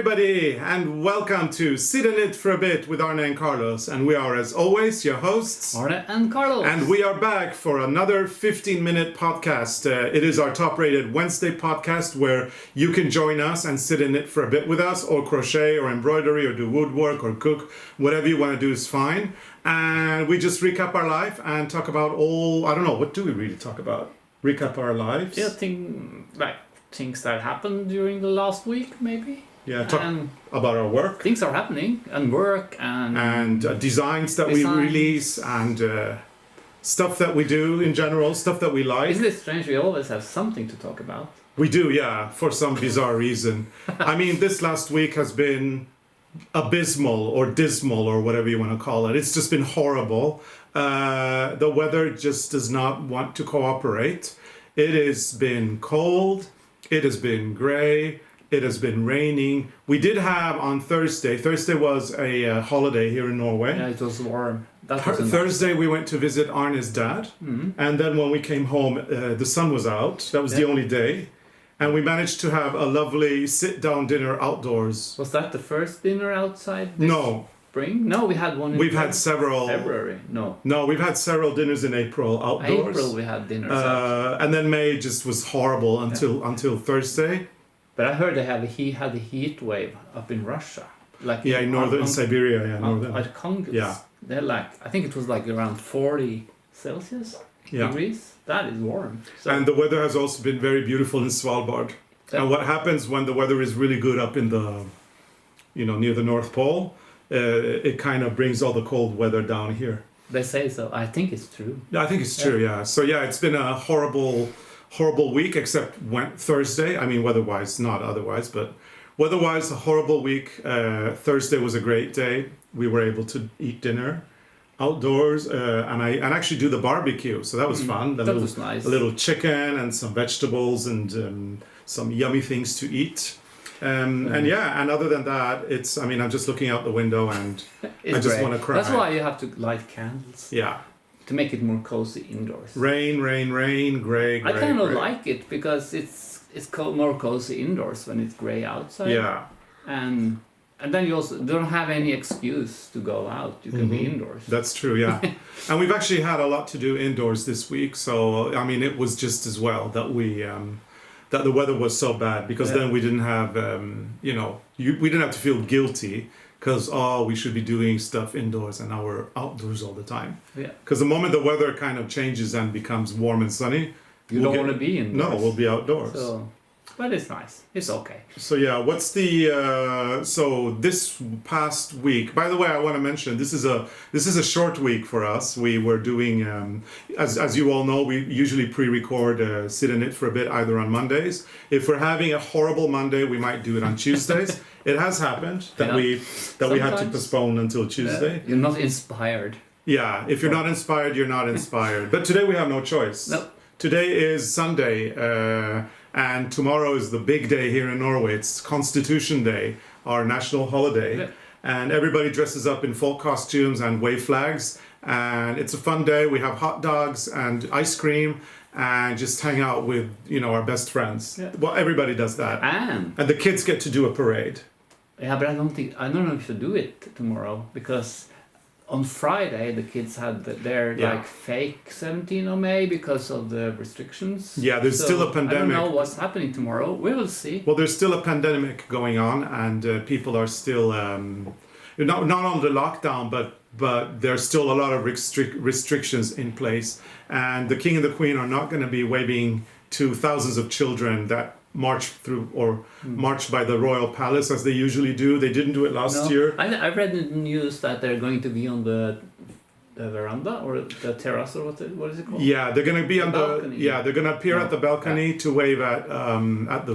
everybody, and welcome to Sit in It for a Bit with Arne and Carlos. And we are, as always, your hosts, Arne and Carlos. And we are back for another 15-minute podcast. It is our top-rated Wednesday podcast where you can join us and sit in it for a bit with us, or crochet, or embroidery, or do woodwork, or cook. Whatever you want to do is fine. And we just recap our life and talk about what do we really talk about? Recap our lives? Yeah, things that happened during the last week, maybe. Yeah, talk about our work. Things are happening, and work, and designs that we release, and stuff that we do in general, stuff that we like. Isn't it strange? We always have something to talk about. We do, yeah, for some bizarre reason. I mean, this last week has been abysmal or dismal or whatever you want to call it. It's just been horrible. The weather just does not want to cooperate. It has been cold. It has been gray. It has been raining. We did have on Thursday was a holiday here in Norway. Yeah, it was warm. Thursday we went to visit Arne's dad. Mm-hmm. And then when we came home, the sun was out. That was the only day. And we managed to have a lovely sit-down dinner outdoors. Was that the first dinner outside this spring? No, we had one in had several... February, no. No, we've had several dinners in April outdoors. April we had dinners and then May just was horrible until Thursday. But I heard he had a heat wave up in Russia. In northern Siberia, At Kongus. They're I think it was around 40 Celsius degrees. That is warm. So. And the weather has also been very beautiful in Svalbard. And what happens when the weather is really good up in the, near the North Pole, it kind of brings all the cold weather down here. They say so. I think it's true. Yeah, I think it's true, yeah. So it's been a horrible week, except Thursday. I mean, weather-wise, not otherwise, but weather-wise, a horrible week. Thursday was a great day. We were able to eat dinner outdoors, and actually do the barbecue. So that was fun. That was nice. A little chicken and some vegetables and some yummy things to eat. And other than that, I'm just looking out the window and I just want to cry. That's why you have to light candles. Yeah. To make it more cozy indoors. Rain, gray. I kind of like it because it's more cozy indoors when it's gray outside. Yeah. And then you also don't have any excuse to go out. You can be indoors. That's true, yeah. And we've actually had a lot to do indoors this week. So, it was just as well that that the weather was so bad, because then we didn't have, we didn't have to feel guilty because, we should be doing stuff indoors, and now we're outdoors all the time. Yeah. Because the moment the weather kind of changes and becomes warm and sunny, you don't want to be indoors. No, we'll be outdoors. But it's nice. It's okay. So what's the this past week? By the way, I want to mention this is a short week for us. We were doing as you all know, we usually pre-record Sit in It for a Bit either on Mondays. If we're having a horrible Monday, we might do it on Tuesdays. It has happened that we had to postpone until Tuesday. You're not inspired. Yeah, if you're not inspired, you're not inspired. But today we have no choice. No. Today is Sunday. And tomorrow is the big day here in Norway. It's Constitution Day, our national holiday. Yeah. And everybody dresses up in folk costumes and wave flags. And it's a fun day. We have hot dogs and ice cream and just hang out with, our best friends. Yeah. Well, everybody does that. And the kids get to do a parade. Yeah, but I don't know if you should do it tomorrow, because on Friday, the kids had their fake 17th of May because of the restrictions. Yeah, there's still a pandemic. I don't know what's happening tomorrow. We will see. Well, there's still a pandemic going on, and people are still not on the lockdown, but there's still a lot of restrictions in place. And the King and the Queen are not going to be waving to thousands of children that march through or march by the royal palace as they usually do. They didn't do it last year. I read in the news that they're going to be on the veranda or the terrace, or what is it called? Yeah, they're going to be on balcony. They're going to appear at the balcony to wave at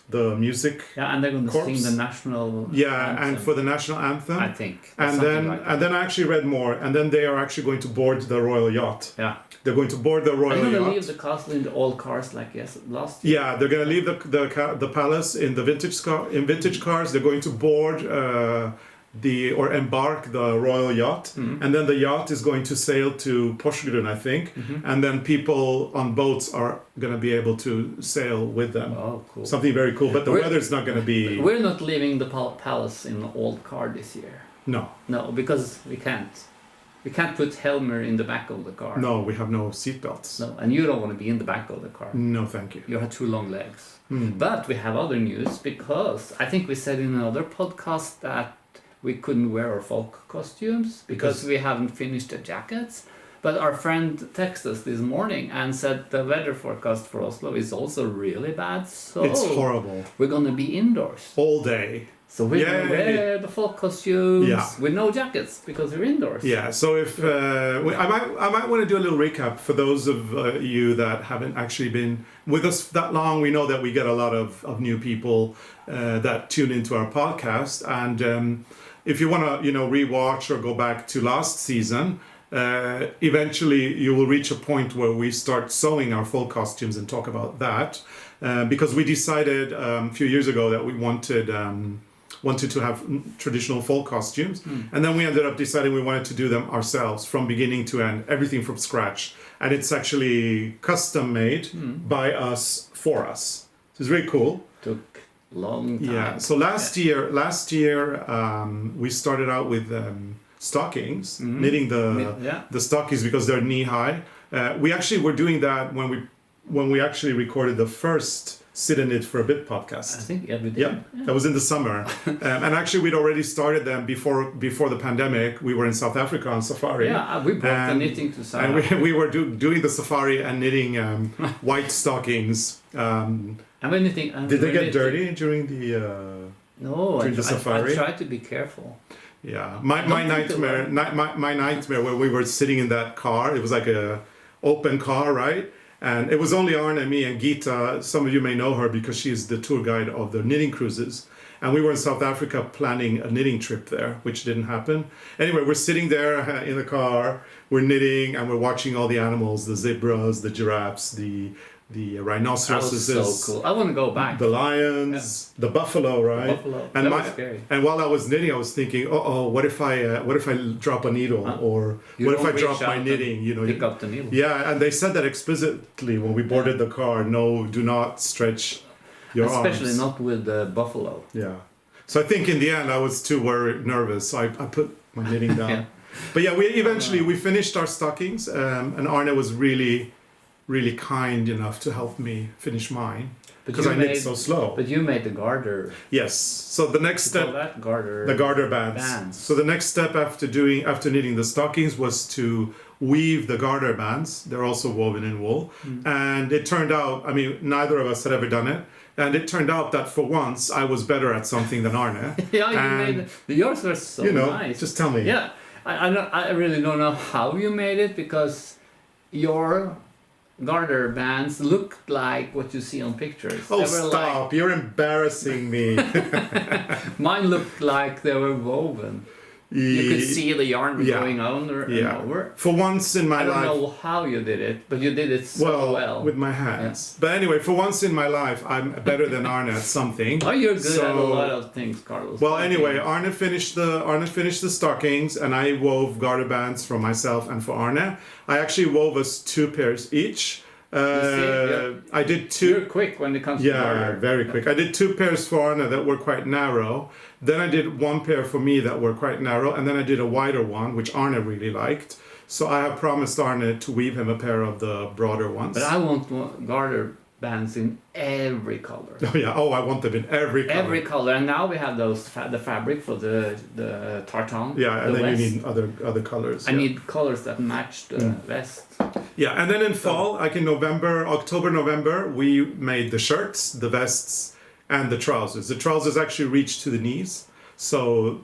the music. Yeah, and they're going to sing the national anthem. And for the national anthem, I think. And then I actually read more, and then they are actually going to board the royal yacht. Yeah. They're going to board the royal yacht. They're going to leave the castle in the old cars last year. Yeah, they're going to leave the palace in the vintage cars. They're going to board embark the royal yacht, and then the yacht is going to sail to Porsgrunn, I think, and then people on boats are going to be able to sail with them. Oh, cool. Something very cool, but the weather's not going to be... We're not leaving the palace in an old car this year. No. No, because we can't. We can't put Helmer in the back of the car. No, we have no seatbelts. No, and you don't want to be in the back of the car. No, thank you. You have too long legs. But we have other news, because I think we said in another podcast that we couldn't wear our folk costumes because we haven't finished the jackets. But our friend texted us this morning and said the weather forecast for Oslo is also really bad. So it's horrible. We're going to be indoors. All day. So we're going to wear the folk costumes with no jackets because we're indoors. Yeah, so if I might want to do a little recap for those of you that haven't actually been with us that long. We know that we get a lot of new people that tune into our podcast, and if you want to rewatch or go back to last season, eventually you will reach a point where we start sewing our full costumes and talk about that, because we decided a few years ago that we wanted to have traditional fall costumes, and then we ended up deciding we wanted to do them ourselves from beginning to end, everything from scratch, and it's actually custom made by us for us. So it's really cool. Took long time. Yeah. So last year we started out with stockings, knitting the stockings because they're knee high. We actually were doing that when we actually recorded the first Sit and Knit for a Bit podcast. I think we did. Yeah, that was in the summer. And actually we'd already started them before the pandemic. We were in South Africa on safari. Yeah, we brought the knitting to South Africa. And we were doing the safari and knitting white stockings. And we're knitting. Did they get dirty during the the safari? I tried to be careful. Yeah, my nightmare when we were sitting in that car. It was like a open car, right? And it was only Arne, me, and Gita. Some of you may know her because she is the tour guide of the knitting cruises. And we were in South Africa planning a knitting trip there, which didn't happen. Anyway, we're sitting there in the car, we're knitting, and we're watching all the animals, the zebras, the giraffes, the rhinoceroses. That was so cool. I want to go back. The lions, the buffalo, right? The buffalo. And that was scary. And while I was knitting, I was thinking, what if I drop a needle, or what if I drop my knitting? Pick up the needle. Yeah, and they said that explicitly when we boarded the car. No, do not stretch your arms. Especially not with the buffalo. Yeah. So I think in the end I was too nervous. So I put my knitting down. Yeah. But yeah, we finished our stockings, and Arne was really kind enough to help me finish mine because I knit so slow. But you made the garter. Yes. So the next step, the garter bands. So the next step after knitting the stockings was to weave the garter bands. They're also woven in wool, and it turned out. I mean, neither of us had ever done it. And it turned out that for once I was better at something than Arne. Yeah, you made it. Yours were so nice. Just tell me. Yeah, I really don't know how you made it, because your garter bands looked like what you see on pictures. Oh, stop! You're embarrassing me. Mine looked like they were woven. You could see the yarn going under and over. For once in my life... I don't know how you did it, but you did it so well. With my hands. Yeah. But anyway, for once in my life, I'm better than Arne at something. Oh, you're good at a lot of things, Carlos. Well, anyway, Arne finished the stockings, and I wove garter bands for myself and for Arne. I actually wove us 2 pairs each. I did 2. You're quick when it comes to garter. Yeah, very quick. I did 2 pairs for Arne that were quite narrow. Then I did 1 pair for me that were quite narrow, and then I did a wider one, which Arne really liked. So I have promised Arne to weave him a pair of the broader ones. But I want garter bands in every color. Oh yeah, I want them in every color. Every color, and now we have those the fabric for the tartan. Yeah, and then you need other colors. I need colors that match the vest. Yeah, and then in fall, like in October, November, we made the shirts, the vests, and the trousers. The trousers actually reach to the knees. So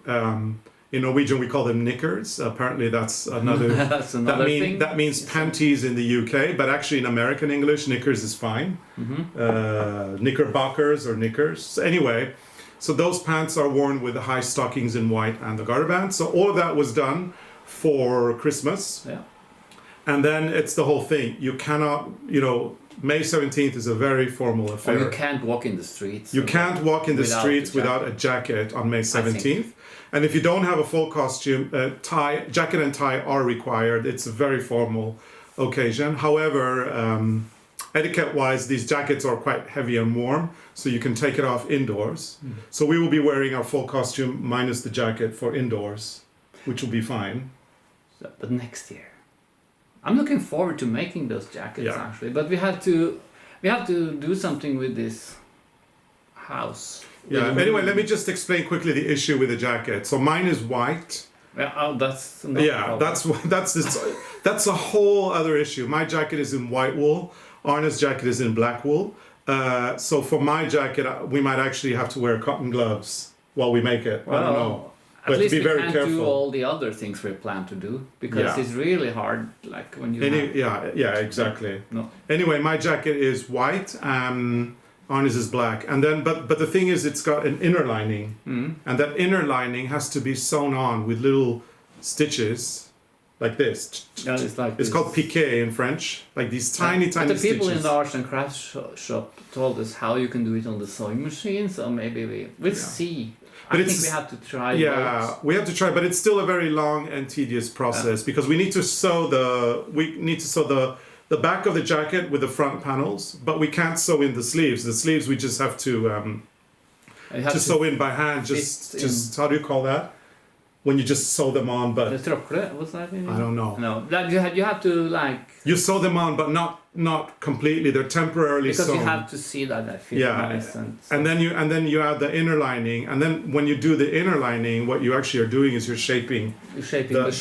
in Norwegian we call them knickers. Apparently that's another thing. That means panties in the UK, but actually in American English knickers is fine. Knickerbockers or knickers. So anyway, so those pants are worn with the high stockings in white and the garter band. So all of that was done for Christmas. Yeah. And then it's the whole thing. You cannot, May 17th is a very formal Or affair. you can't walk in the streets. You can't walk in the without streets the without a jacket on May 17th. And if you don't have a full costume, jacket and tie are required. It's a very formal occasion. However, etiquette-wise, these jackets are quite heavy and warm, so you can take it off indoors. So we will be wearing our full costume minus the jacket for indoors, which will be fine. So, but next year, I'm looking forward to making those jackets actually. But we have to do something with this house. Yeah. Anyway, let me just explain quickly the issue with the jacket. So mine is white. Yeah, that's that's a whole other issue. My jacket is in white wool. Arne's jacket is in black wool. So for my jacket, we might actually have to wear cotton gloves while we make it. Well, I don't know. At least be we very can't careful. do all the other things we plan to do because it's really hard. Like when you exactly. No. Anyway, my jacket is white. Arne's is black, and then but the thing is, it's got an inner lining, and that inner lining has to be sewn on with little stitches, like this. Yeah, it's like it's called piqué in French, like these tiny but the people stitches. in the arts and crafts shop told us how you can do it on the sewing machine. So maybe we'll see. But I think we have to try. Yeah, we have to try, but it's still a very long and tedious process because we need to sew the back of the jacket with the front panels, but we can't sew in the sleeves. The sleeves we just have to sew in by hand. Just how do you call that? When you just sew them on, but what's that in? I don't know. No, that you have to like. You sew them on, but not completely. They're temporarily because sewn. You have to see that they fit nice and then you add the inner lining, and then when you do the inner lining, what you actually are doing is you're shaping the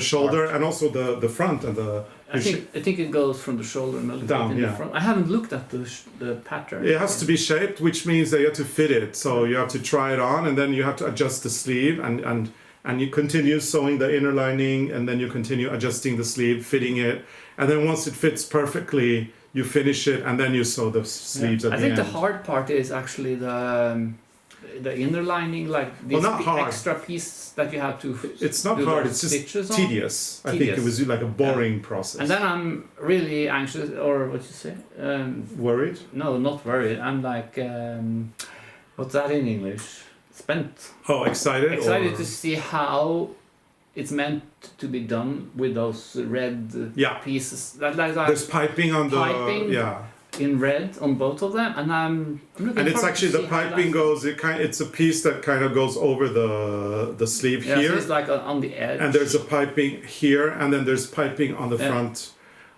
shoulder, and also the front and the. I think it goes from the shoulder and a little down, bit in the front. I haven't looked at the pattern. It has to be shaped, which means that you have to fit it. So you have to try it on, and then you have to adjust the sleeve, and you continue sewing the inner lining, and then you continue adjusting the sleeve, fitting it, and then once it fits perfectly, you finish it, and then you sew the sleeves at the end. I think the hard part is actually the inner lining, like these extra pieces that you have to. It's not hard. It's just tedious. I think it was like a boring process. And then I'm really anxious, or what you say? Worried? No, not worried. I'm like, what's that in English? Spent. Oh, excited. Excited to see how it's meant to be done with those red pieces. There's piping on in red on both of them, and I'm looking. And it's actually the piping goes. It's a piece that kind of goes over the sleeve here. So it's like on the edge. And there's a piping here, and then there's piping on the front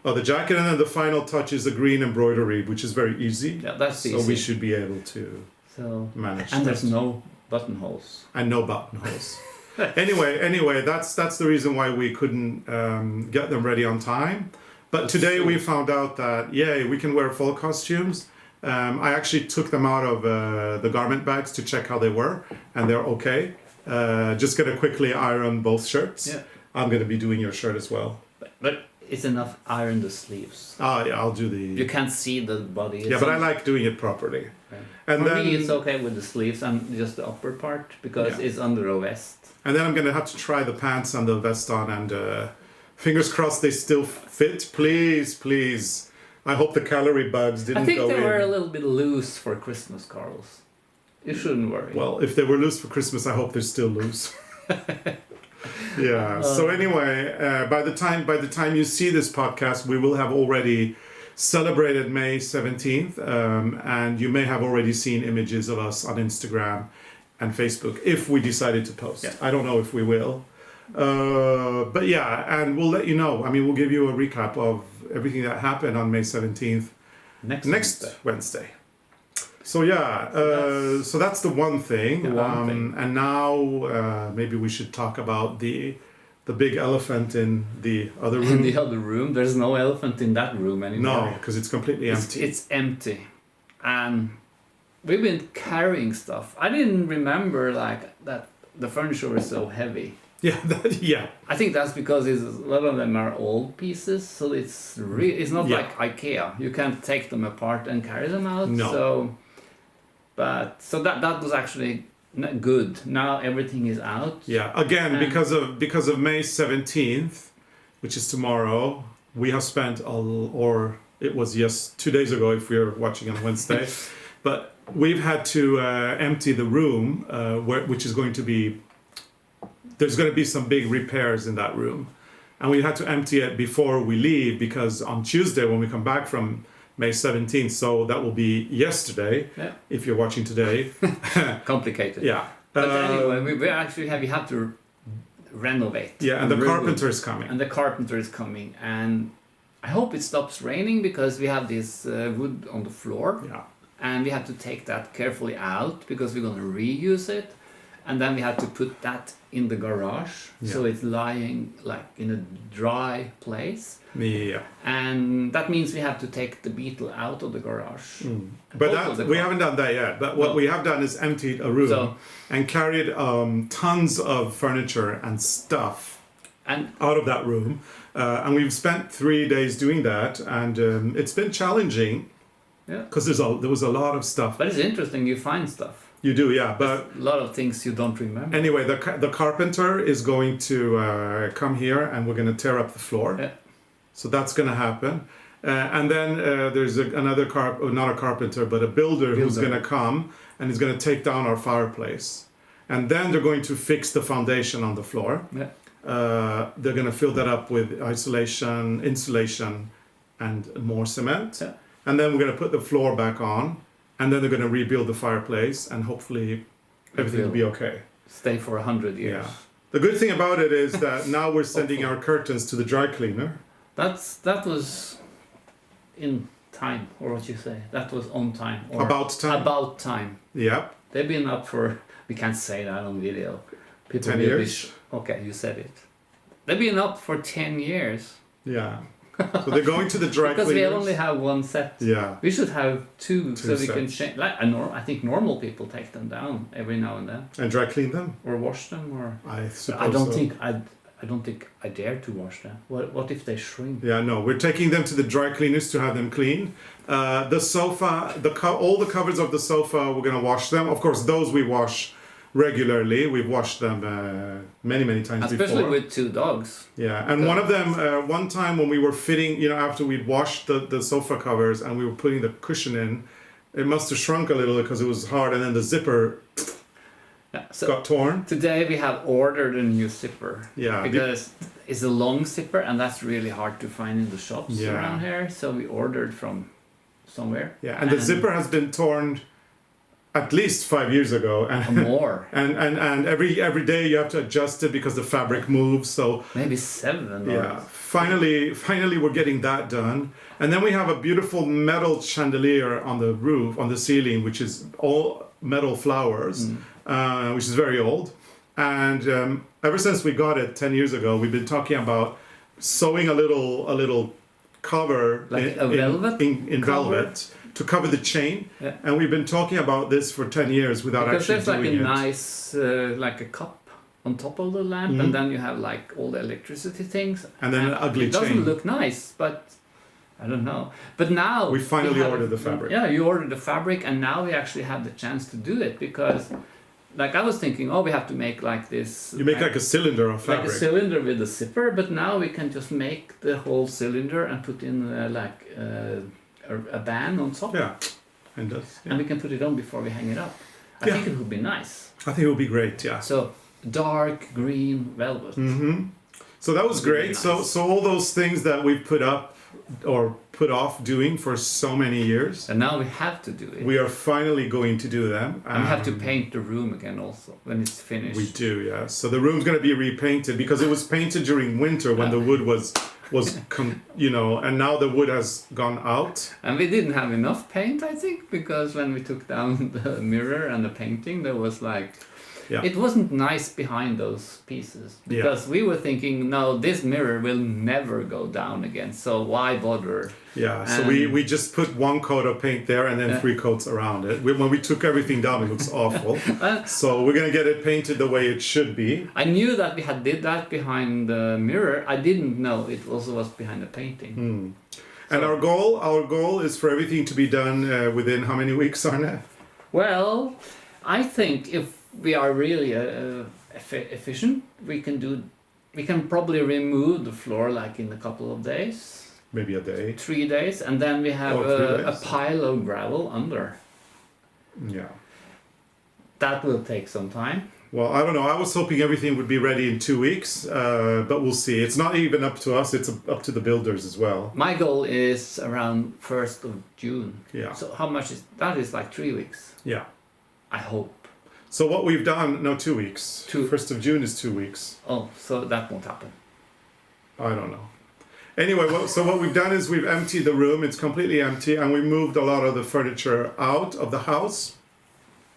of the jacket, and then the final touch is the green embroidery, which is very easy. Yeah, that's easy. So we should be able to manage. And there's no buttonholes. And no buttonholes. Anyway, that's the reason why we couldn't get them ready on time. But today we found out that we can wear full costumes. I actually took them out of the garment bags to check how they were, and they're okay. Just gonna quickly iron both shirts. Yeah. I'm gonna be doing your shirt as well. But it's enough iron the sleeves. I'll do the. You can't see the body. But I like doing it properly. Okay. And For me, it's okay with the sleeves and just the upper part because it's under a vest. And then I'm gonna have to try the pants and the vest on, and fingers crossed they still fit. Please. I hope the calorie bugs didn't go in. I think they were a little bit loose for Christmas, Carlos. You shouldn't worry. Well, if they were loose for Christmas, I hope they're still loose. So anyway, by the time you see this podcast, we will have already celebrated May 17th, and you may have already seen images of us on Instagram and Facebook if we decided to post. I don't know if we will. But and we'll let you know. I mean, we'll give you a recap of everything that happened on May 17th next Wednesday. So so that's the one thing. And now maybe we should talk about the big elephant in the other room. In the other room, there's no elephant in that room anymore. No, because it's completely empty. It's empty, and we've been carrying stuff. I didn't remember that the furniture was so heavy. Yeah. I think that's because a lot of them are old pieces, so it's not like IKEA. You can't take them apart and carry them out. No. So that was actually good. Now everything is out. Yeah. Again, because of May 17th, which is tomorrow, we have spent it was 2 days ago if we're watching on Wednesday. But we've had to empty the room, which is going to be, there's going to be some big repairs in that room. And we had to empty it before we leave, because on Tuesday when we come back from May 17th, so that will be yesterday, if you're watching today. Complicated. Yeah. But anyway, we actually have to renovate. Yeah, and the carpenter is coming. And the carpenter is coming. And I hope it stops raining, because we have this wood on the floor. Yeah. And we have to take that carefully out, because we're going to reuse it. And then we have to put that in the garage, so it's lying like in a dry place. Yeah. And that means we have to take the beetle out of the garage. But we haven't done that yet. But what we have done is emptied a room and carried tons of furniture and stuff out of that room. And we've spent 3 days doing that, and it's been challenging. Yeah. Because there was a lot of stuff. But it's interesting, you find stuff. You do, yeah. But a lot of things you don't remember. Anyway, the carpenter is going to come here, and we're going to tear up the floor. Yeah. So that's going to happen. And then there's another not a carpenter, but a builder who's going to come, and he's going to take down our fireplace. And then they're going to fix the foundation on the floor. Yeah. They're going to fill that up with insulation, and more cement. Yeah. And then we're going to put the floor back on. And then they're going to rebuild the fireplace, and hopefully everything will be okay. Stay for 100 years. Yeah. The good thing about it is that now we're sending our curtains to the dry cleaner. That was in time, or what you say. That was on time. Or about time. About time. Yep. They've been up for, we can't say that on video. People 10 years. Okay, you said it. They've been up for 10 years. Yeah. So they're going to the dry because cleaners. we only have one set. Yeah. We should have two so we sets. can change. Like I think normal people take them down every now and then. And dry clean them? Or wash them, or I suppose I don't so. think I don't think I dare to wash them. What if they shrink? Yeah, no, we're taking them to the dry cleaners to have them clean. The sofa, all the covers of the sofa, we're gonna wash them. Of course, those we wash regularly. We've washed them many times Especially before. with two dogs. Yeah, and one of them, one time when we were fitting, after we'd washed the sofa covers and we were putting the cushion in, it must have shrunk a little because it was hard, and then the zipper got torn. Today we have ordered a new zipper. Yeah. Because it's a long zipper, and that's really hard to find in the shops around here. So we ordered from somewhere. Yeah, and the zipper has been torn at least 5 years ago, and more. and every day you have to adjust it because the fabric moves. So maybe 7. Yeah, finally we're getting that done, and then we have a beautiful metal chandelier on the roof, on the ceiling, which is all metal flowers, which is very old. And ever since we got it 10 years ago, we've been talking about sewing a little cover like a velvet in velvet to cover the chain, and we've been talking about this for 10 years without actually doing it. Because there's like a nice, like a cup on top of the lamp, and then you have like all the electricity things. And then an ugly chain. It doesn't look nice, but I don't know. But now we finally ordered the fabric. Yeah, you ordered the fabric, and now we actually have the chance to do it, because like I was thinking, we have to make like this. You make like a cylinder of fabric. Like a cylinder with a zipper, but now we can just make the whole cylinder and put in a band on top. Yeah, and we can put it on before we hang it up. I think it would be nice. I think it would be great. Yeah. So dark green velvet. Mm-hmm. So that was great. Nice. So all those things that we've put up or put off doing for so many years, and now we have to do it. We are finally going to do them. And we have to paint the room again also when it's finished. We do, yeah. So the room's going to be repainted because it was painted during winter when the wood was and now the wood has gone out. And we didn't have enough paint, I think, because when we took down the mirror and the painting, there was it wasn't nice behind those pieces, because we were thinking, no, this mirror will never go down again, so why bother? Yeah, so we just put one coat of paint there and then 3 coats around it. When we took everything down, it looks awful. So we're going to get it painted the way it should be. I knew that we did that behind the mirror. I didn't know it also was behind the painting. So, and our goal is for everything to be done within how many weeks, Arne? Well, I think if we are really efficient, we can probably remove the floor like in a couple of days. Maybe a day. 3 days, and then we have Or 3 a days. pile of gravel under. Yeah. That will take some time. Well, I don't know. I was hoping everything would be ready in 2 weeks, but we'll see. It's not even up to us. It's up to the builders as well. My goal is around 1st of June. Yeah. So how much is that? Is like 3 weeks. Yeah. I hope. So what we've done, no, 2 weeks. 1st of June is 2 weeks. Oh, so that won't happen. I don't know. Anyway, so what we've done is we've emptied the room. It's completely empty, and we moved a lot of the furniture out of the house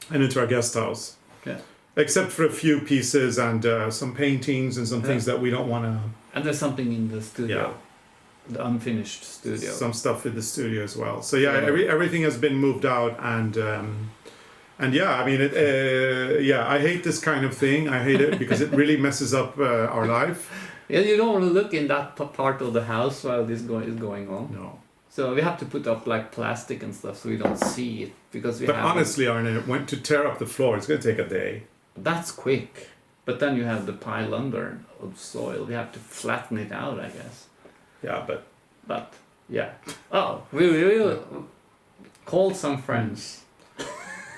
and into our guest house. Yeah. Except for a few pieces and some paintings and some things that we don't want to... And there's something in the studio. Yeah. The unfinished studio. Some stuff in the studio as well. So yeah, everything has been moved out, and yeah, I mean, I hate this kind of thing. I hate it because it really messes up our life. Yeah, you don't want to look in that part of the house while this is going on. No. So we have to put up like plastic and stuff so we don't see it because we. But honestly, Arne, went to tear up the floor. It's going to take a day. That's quick, but then you have the pile under of soil. We have to flatten it out, I guess. Yeah, But yeah. Oh, we will call some friends.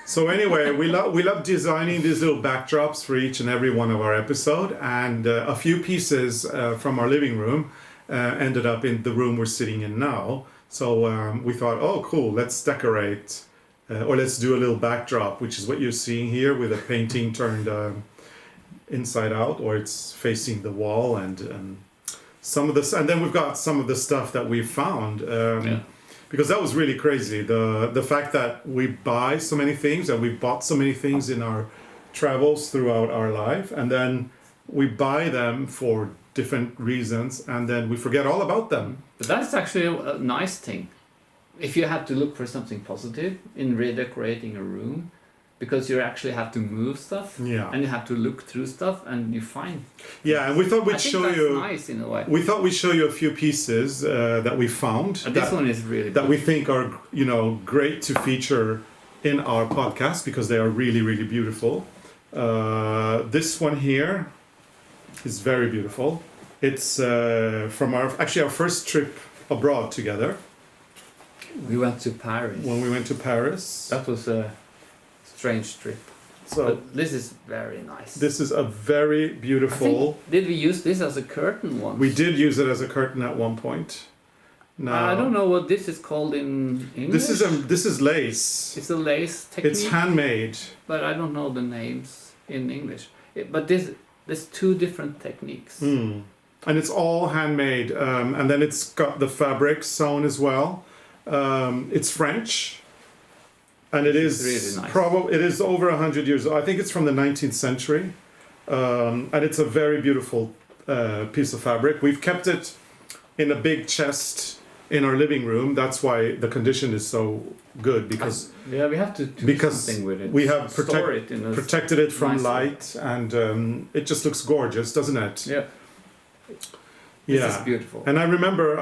So anyway, we love designing these little backdrops for each and every one of our episode, and a few pieces from our living room ended up in the room we're sitting in now. So we thought, oh, cool, let's decorate, or let's do a little backdrop, which is what you're seeing here with a painting turned inside out, or it's facing the wall, and some of this, and then we've got some of the stuff that we found. Because that was really crazy. The fact that we buy so many things, and we've bought so many things in our travels throughout our life, and then we buy them for different reasons, and then we forget all about them. But that's actually a nice thing. If you have to look for something positive in redecorating a room, because you actually have to move stuff, and you have to look through stuff, and you find. Yeah, and we thought we'd show you. Nice in a way. We thought we'd show you a few pieces that we found. This one is really that we think are great to feature in our podcast because they are really, really beautiful. This one here is very beautiful. It's from our first trip abroad together. We went to Paris. When we went to Paris. That was a strange trip. So but this is very nice. This is a very beautiful. Did we use this as a curtain once? We did use it as a curtain at one point. Now, I don't know what this is called in English. This is lace. It's a lace technique. It's handmade. But I don't know the names in English. But there's two different techniques. And it's all handmade. And then it's got the fabric sewn as well. It's French. And it is really nice. It is over 100 years old. I think it's from the 19th century. And it's a very beautiful piece of fabric. We've kept it in a big chest in our living room. That's why the condition is so good, because we have to do something with it. We have protected it from light, and it just looks gorgeous, doesn't it? Yeah. This is beautiful. And I remember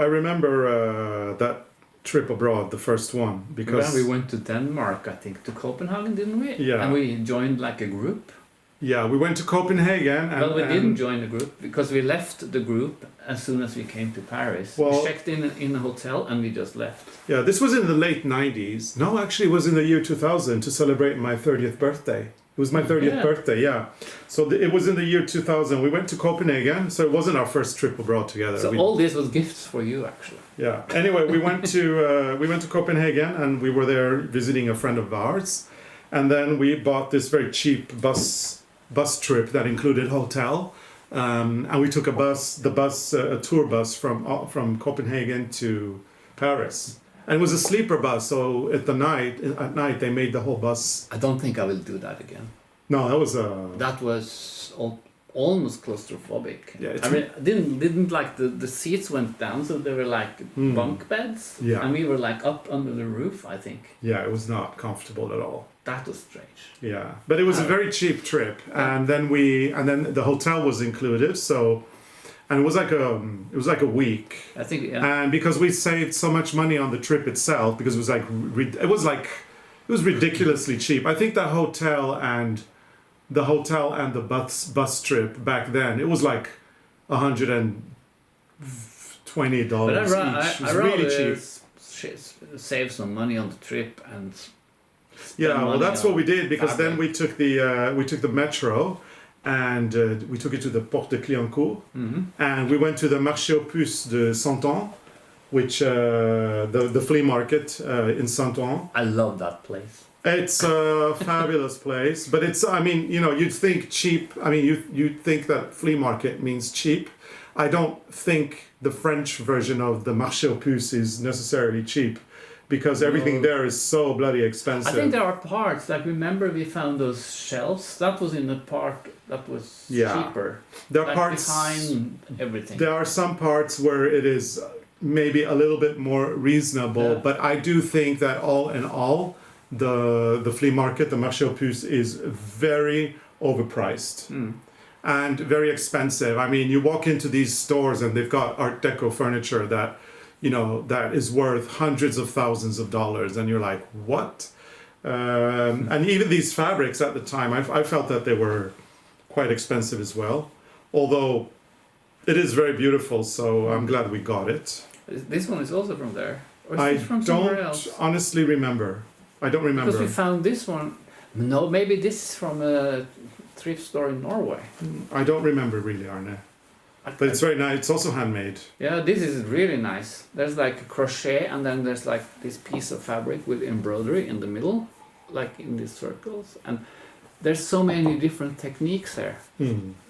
that trip abroad, the first one, because we went to Denmark, I think, to Copehagen, didn't we? Yeah. And we joined like a group. Yeah, we went to Copenhagen. Well, we didn't join the group because we left the group as soon as we came to Paris. We checked in a hotel and we just left. Yeah, this was in the late 90s. No, actually, it was in the year 2000 to celebrate my 30th birthday. It was my 30th birthday, yeah. So it was in the year 2000. We went to Copenhagen, so it wasn't our first trip abroad together. So all this was gifts for you, actually. Yeah. Anyway, we went to Copenhagen, and we were there visiting a friend of ours, and then we bought this very cheap bus trip that included hotel, and we took a tour bus from Copenhagen to Paris. And it was a sleeper bus, so at night they made the whole bus. I don't think I will do that again. No, that was almost claustrophobic. Yeah, I mean, didn't like the seats went down, so they were like bunk beds. Yeah. And we were like up under the roof, I think. Yeah, it was not comfortable at all. That was strange. Yeah, but it was a very cheap trip, and then the hotel was included, so. And it was like a week. I think, And because we saved so much money on the trip itself, because it was ridiculously cheap. I think the hotel and the bus trip back then, it was like 120 $20 But each. It was really cheap. Save some money on the trip and Yeah, well, that's what we did, because then fabric. we took the metro, and we took it to the Porte de Clignancourt, and we went to the Marché aux Puces de Saint-Ouen, which the flea market in Saint-Ouen. I love that place. It's a fabulous place, but it's, I mean, you know, you'd think cheap. I mean, you'd think that flea market means cheap. I don't think the French version of the Marché aux Puces is necessarily cheap, because everything there is so bloody expensive. I think there are parts, like remember we found those shelves, that was in the part that was cheaper. There are like parts behind everything. There are some parts where it is maybe a little bit more reasonable, but I do think that all in all, the flea market, the Marché aux Puces, is very overpriced and very expensive. I mean, you walk into these stores and they've got Art Deco furniture that, you know, that is worth hundreds of thousands of dollars, and you're like, what? And even these fabrics at the time, I felt that they were quite expensive as well, although it is very beautiful, so I'm glad we got it. This one is also from there? Or is I this from somewhere don't else? honestly remember. I don't remember. Because we found this one. No, maybe this is from a thrift store in Norway. I don't remember really, Arne. But it's very nice. It's also handmade. Yeah, this is really nice. There's like a crochet, and then there's like this piece of fabric with embroidery in the middle, like in these circles. And there's so many different techniques there.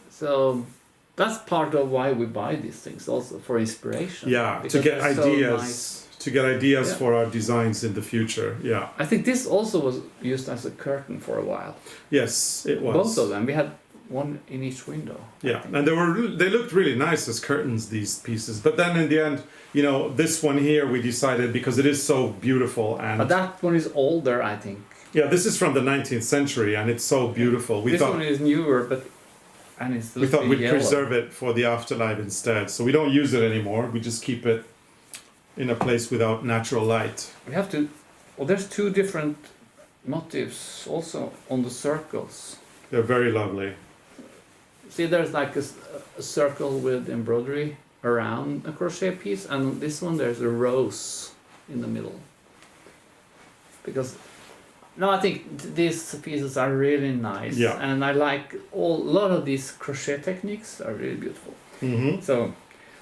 So that's part of why we buy these things, also for inspiration. Yeah, because to get they're so ideas. nice. To get ideas for our designs in the future. Yeah. I think this also was used as a curtain for a while. Yes, it was. Both of them. We had one in each window. Yeah, and they looked really nice as curtains, these pieces. But then in the end, you know, this one here we decided, because it is so beautiful, and But that one is older, I think. yeah, this is from the 19th century, and it's so beautiful. This one is newer, but we thought we'd yellow. preserve it for the afterlife instead. So we don't use it anymore. We just keep it in a place without natural light. We have to. Well, there's two different motifs also on the circles. They're very lovely. See, there's like a circle with embroidery around a crochet piece, and this one there's a rose in the middle. Because no, I think these pieces are really nice, Yeah. and I like a lot of these crochet techniques are really beautiful. So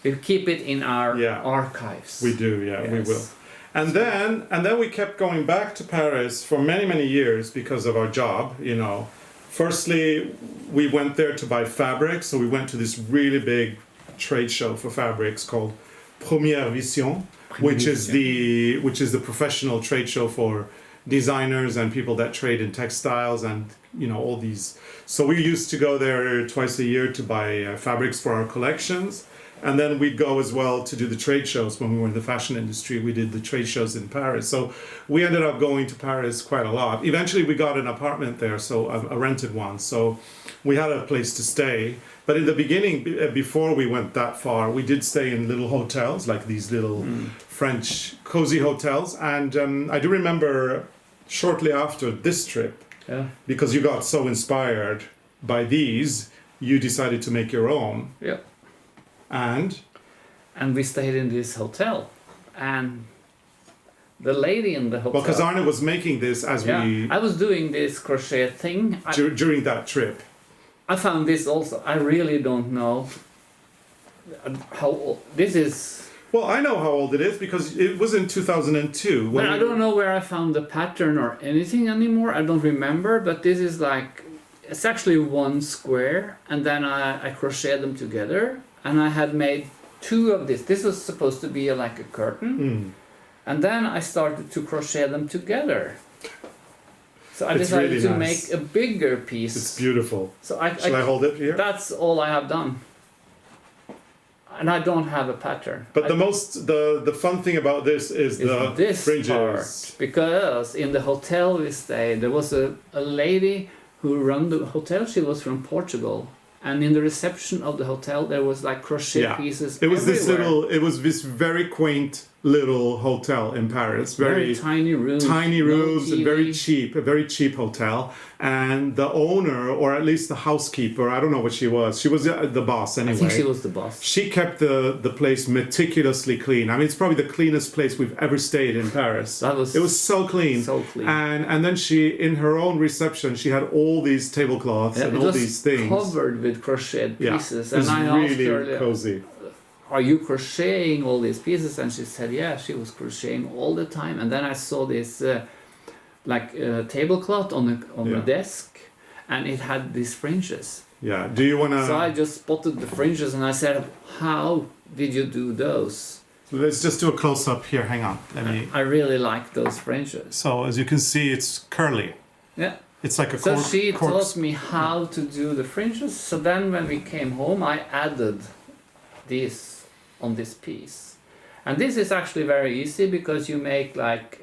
we'll keep it in our archives. We do, yeah, Yes. we will. And then we kept going back to Paris for many years because of our job, you know. Firstly, we went there to buy fabrics, so we went to this really big trade show for fabrics called Prym Vision, which is the professional trade show for designers and people that trade in textiles, and you know, all these. So we used to go there twice a year to buy fabrics for our collections. And then we'd go as well to do the trade shows. When we were in the fashion industry, we did the trade shows in Paris. So we ended up going to Paris quite a lot. Eventually we got an apartment there, so a rented one. So we had a place to stay. But in the beginning, before we went that far, we did stay in little hotels, like these little French cozy hotels. And I do remember shortly after this trip, because you got so inspired by these, you decided to make your own. Yeah. And we stayed in this hotel, and the lady in the hotel. Well, because Arne was making this as I was doing this crochet thing during that trip. I found this also. I really don't know how old this is. Well, I know how old it is because it was in 2002. But I don't know where I found the pattern or anything anymore. I don't remember. But this is like, it's actually one square, and then I crocheted them together. And I had made two of this. This was supposed to be like a curtain. And then I started to crochet them together. So I decided really to nice. make a bigger piece. It's beautiful. So Shall I hold it here? That's all I have done. And I don't have a pattern. But the fun thing about this is the fringes. Part, because in the hotel we stayed, there was a lady who ran the hotel. She was from Portugal. And in the reception of the hotel, there was like crochet pieces. It was everywhere. this very quaint little hotel in Paris. Very tiny rooms. Tiny no rooms and very TV. cheap, a very cheap hotel. And the owner, or at least the housekeeper, I don't know what she was. She was the boss anyway. I think she was the boss. She kept the place meticulously clean. I mean, it's probably the cleanest place we've ever stayed in Paris. It was so clean. So clean. And then she, in her own reception, she had all these tablecloths and all these things. Covered with crocheted pieces. It was and I really asked her, cozy. are you crocheting all these pieces? And she said, yeah, she was crocheting all the time. And then I saw this tablecloth on the desk, and it had these fringes. Yeah. Do you want to? So I just spotted the fringes, and I said, how did you do those? Let's just do a close up here. Hang on. Let me. I really like those fringes. So as you can see, it's curly. Yeah. It's like a So she taught me how to do the fringes. So then when we came home, I added these on this piece. And this is actually very easy because you make like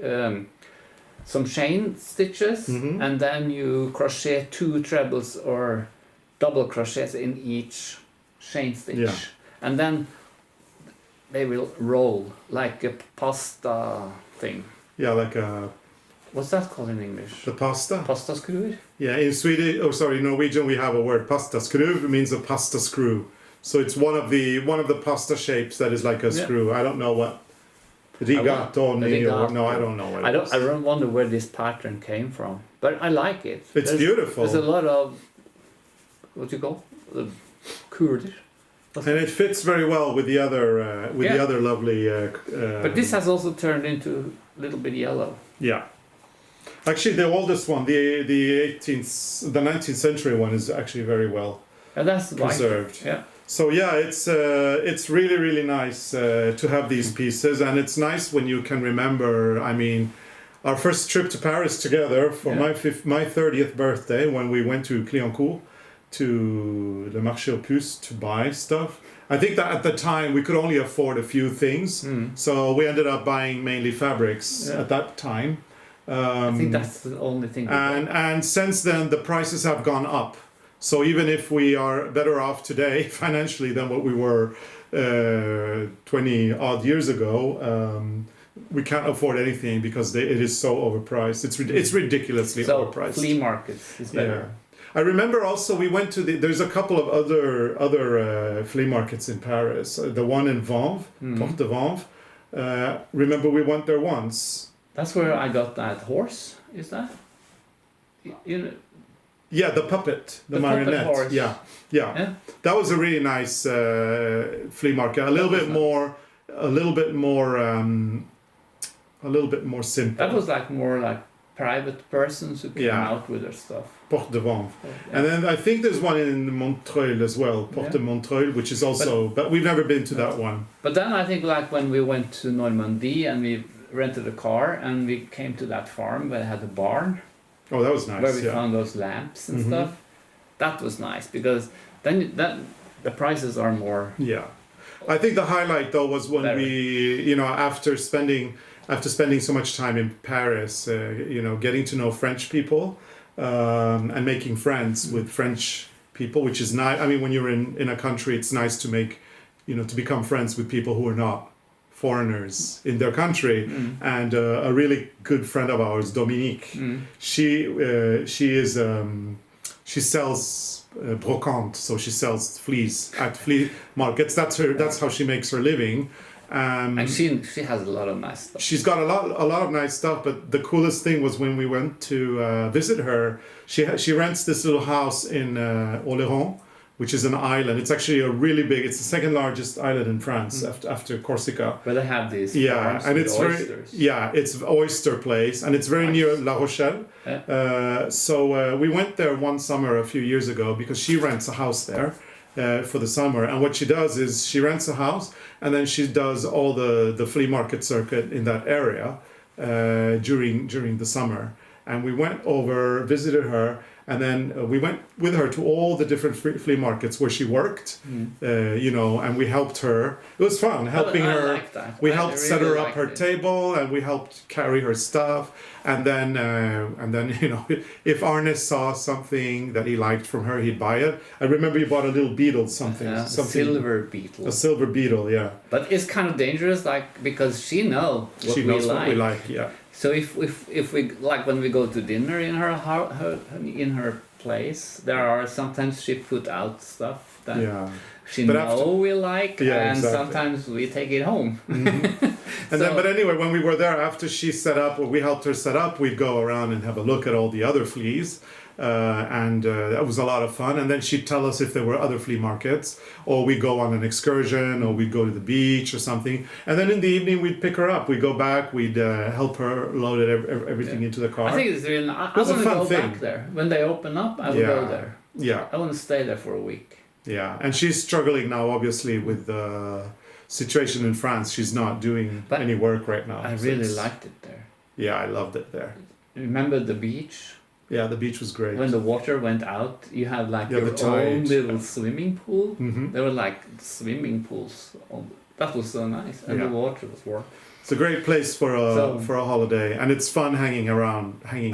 some chain stitches, and then you crochet 2 trebles or double crochets in each chain stitch. Yeah. And then they will roll like a pasta thing. Yeah, like a. What's that called in English? The pasta? Pasta skruer? Yeah, in Swedish, Norwegian, we have a word, pasta skruv. It means a pasta screw. So it's one of the pasta shapes that is like a screw. I don't know what. Rigatoni or no, I don't know what it is. I don't wonder where this pattern came from, but I like it. It's beautiful. There's a lot of what do you call Kurdish. And it fits very well with the other lovely. But this has also turned into a little bit yellow. Yeah. Actually, the oldest one, the 19th century one, is actually very well that's preserved. Yeah. So yeah, it's really really nice to have these pieces, and it's nice when you can remember. I mean, our first trip to Paris together for my 30th birthday, when we went to Clignancourt to the Marché aux Puces to buy stuff. I think that at the time we could only afford a few things, so we ended up buying mainly fabrics at that time. I think that's the only thing. And since then the prices have gone up. So even if we are better off today financially than what we were 20 odd years ago, we can't afford anything because it is so overpriced. It's ridiculously overpriced. Flea markets is better. Yeah. I remember also we went to there's a couple of other flea markets in Paris. The one in Vanves, Porte de Vanves. Remember we went there once. That's where I got that horse. Is that? You know. Yeah, the puppet, the marionette. Puppet horse. Yeah. That was a really nice flea market. A little bit more simple. That was more like private persons who came out with their stuff. Porte de Vanves. And then I think there's one in Montreuil as well, Porte de Montreuil, which is also, but we've never been to that one. But then I think when we went to Normandy and we rented a car and we came to that farm where they had a barn. Oh, that was nice. Where we found those lamps and stuff. That was nice because then the prices are more. Yeah. I think the highlight though was when we, after spending so much time in Paris, getting to know French people and making friends with French people, which is nice. I mean, when you're in a country, it's nice to to become friends with people who are not foreigners in their country. And a really good friend of ours, Dominique, she sells brocante, so she sells fleas at flea markets. That's how she makes her living. And she has a lot of nice stuff. She's got a lot of nice stuff, but the coolest thing was when we went to visit her. She rents this little house in Oléron, which is an island. It's actually it's the second largest island in France after Corsica. Where they have these farms and it's oysters. It's an oyster place, and it's very near La Rochelle. So we went there one summer a few years ago because she rents a house there for the summer. And what she does is she rents a house, and then she does all the flea market circuit in that area during the summer. And we went over, visited her, And then we went with her to all the different flea markets where she worked, you know, and we helped her. It was fun helping I her. like that. We I helped really set her up liked her it. table, and we helped carry her stuff. And then you know, if Arne saw something that he liked from her, he'd buy it. I remember he bought a little beetle, something. Silver beetle. A silver beetle, yeah. But it's kind of dangerous, like, because she knows what She knows we like. what we like, yeah. So if we, like, when we go to dinner in her place, there are sometimes she put out stuff that Yeah. she But know we like, Yeah, and exactly. sometimes we take it home. And then, but anyway, when we were there, after she set up, or we helped her set up, we'd go around and have a look at all the other fleas. And that was a lot of fun. And then she'd tell us if there were other flea markets, or we'd go on an excursion, or we'd go to the beach or something. And then in the evening, we'd pick her up. We'd go back, we'd help her load everything into the car. I think it's really. I was a want to fun go thing. back there when they open up. I will go there. Yeah. I want to stay there for a week. Yeah. And she's struggling now, obviously, with the situation in France. She's not doing any work right now. I really liked it there. Yeah, I loved it there. Remember the beach? Yeah, the beach was great. When the water went out, you had like Yeah, your the tide. own little swimming pool. Mhm. There were like swimming pools. That was so nice, and the water was warm. It's a great place for a holiday, and it's fun hanging around, We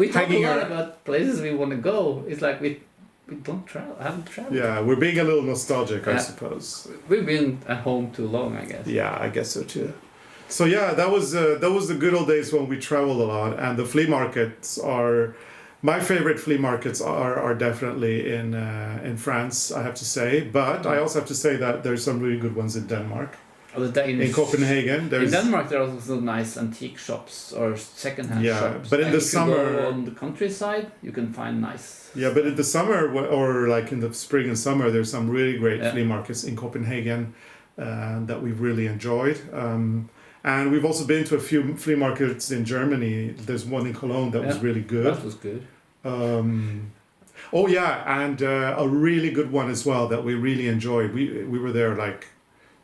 talk a hanging lot around. about places we want to go. It's like we don't travel, haven't traveled. Yeah, we're being a little nostalgic, I Yeah. suppose. We've been at home too long, I guess. Yeah, I guess so too. So yeah, that was the good old days when we traveled a lot, and the flea markets are. My favorite flea markets are definitely in France, I have to say. But I also have to say that there's some really good ones in Denmark. Oh, the Danish. In Copenhagen, In there's Denmark, there are also nice antique shops or second-hand Yeah, shops. but in And the if you summer- go on the countryside, you can find nice. yeah, but in the summer or like in the spring and summer, there's some really great Yeah. flea markets in Copenhagen that we've really enjoyed. And we've also been to a few flea markets in Germany. There's one in Cologne that was Yeah, really good. That was good. Oh yeah, and a really good one as well that we really enjoyed. We were there like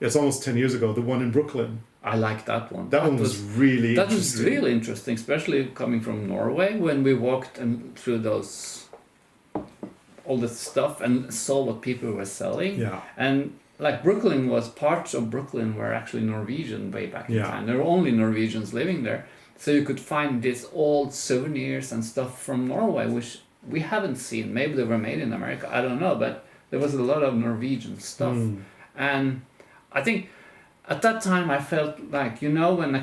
it's almost 10 years ago. The one in Brooklyn. I like that one. That one was really That was interesting. really interesting, especially coming from Norway when we walked through all the stuff and saw what people were selling. Yeah. And like Brooklyn was parts of Brooklyn were actually Norwegian way back in Yeah. time. There were only Norwegians living there, so you could find these old souvenirs and stuff from Norway, which we haven't seen. Maybe they were made in America. I don't know, but there was a lot of Norwegian stuff, and I think. At that time, I felt like, you know, when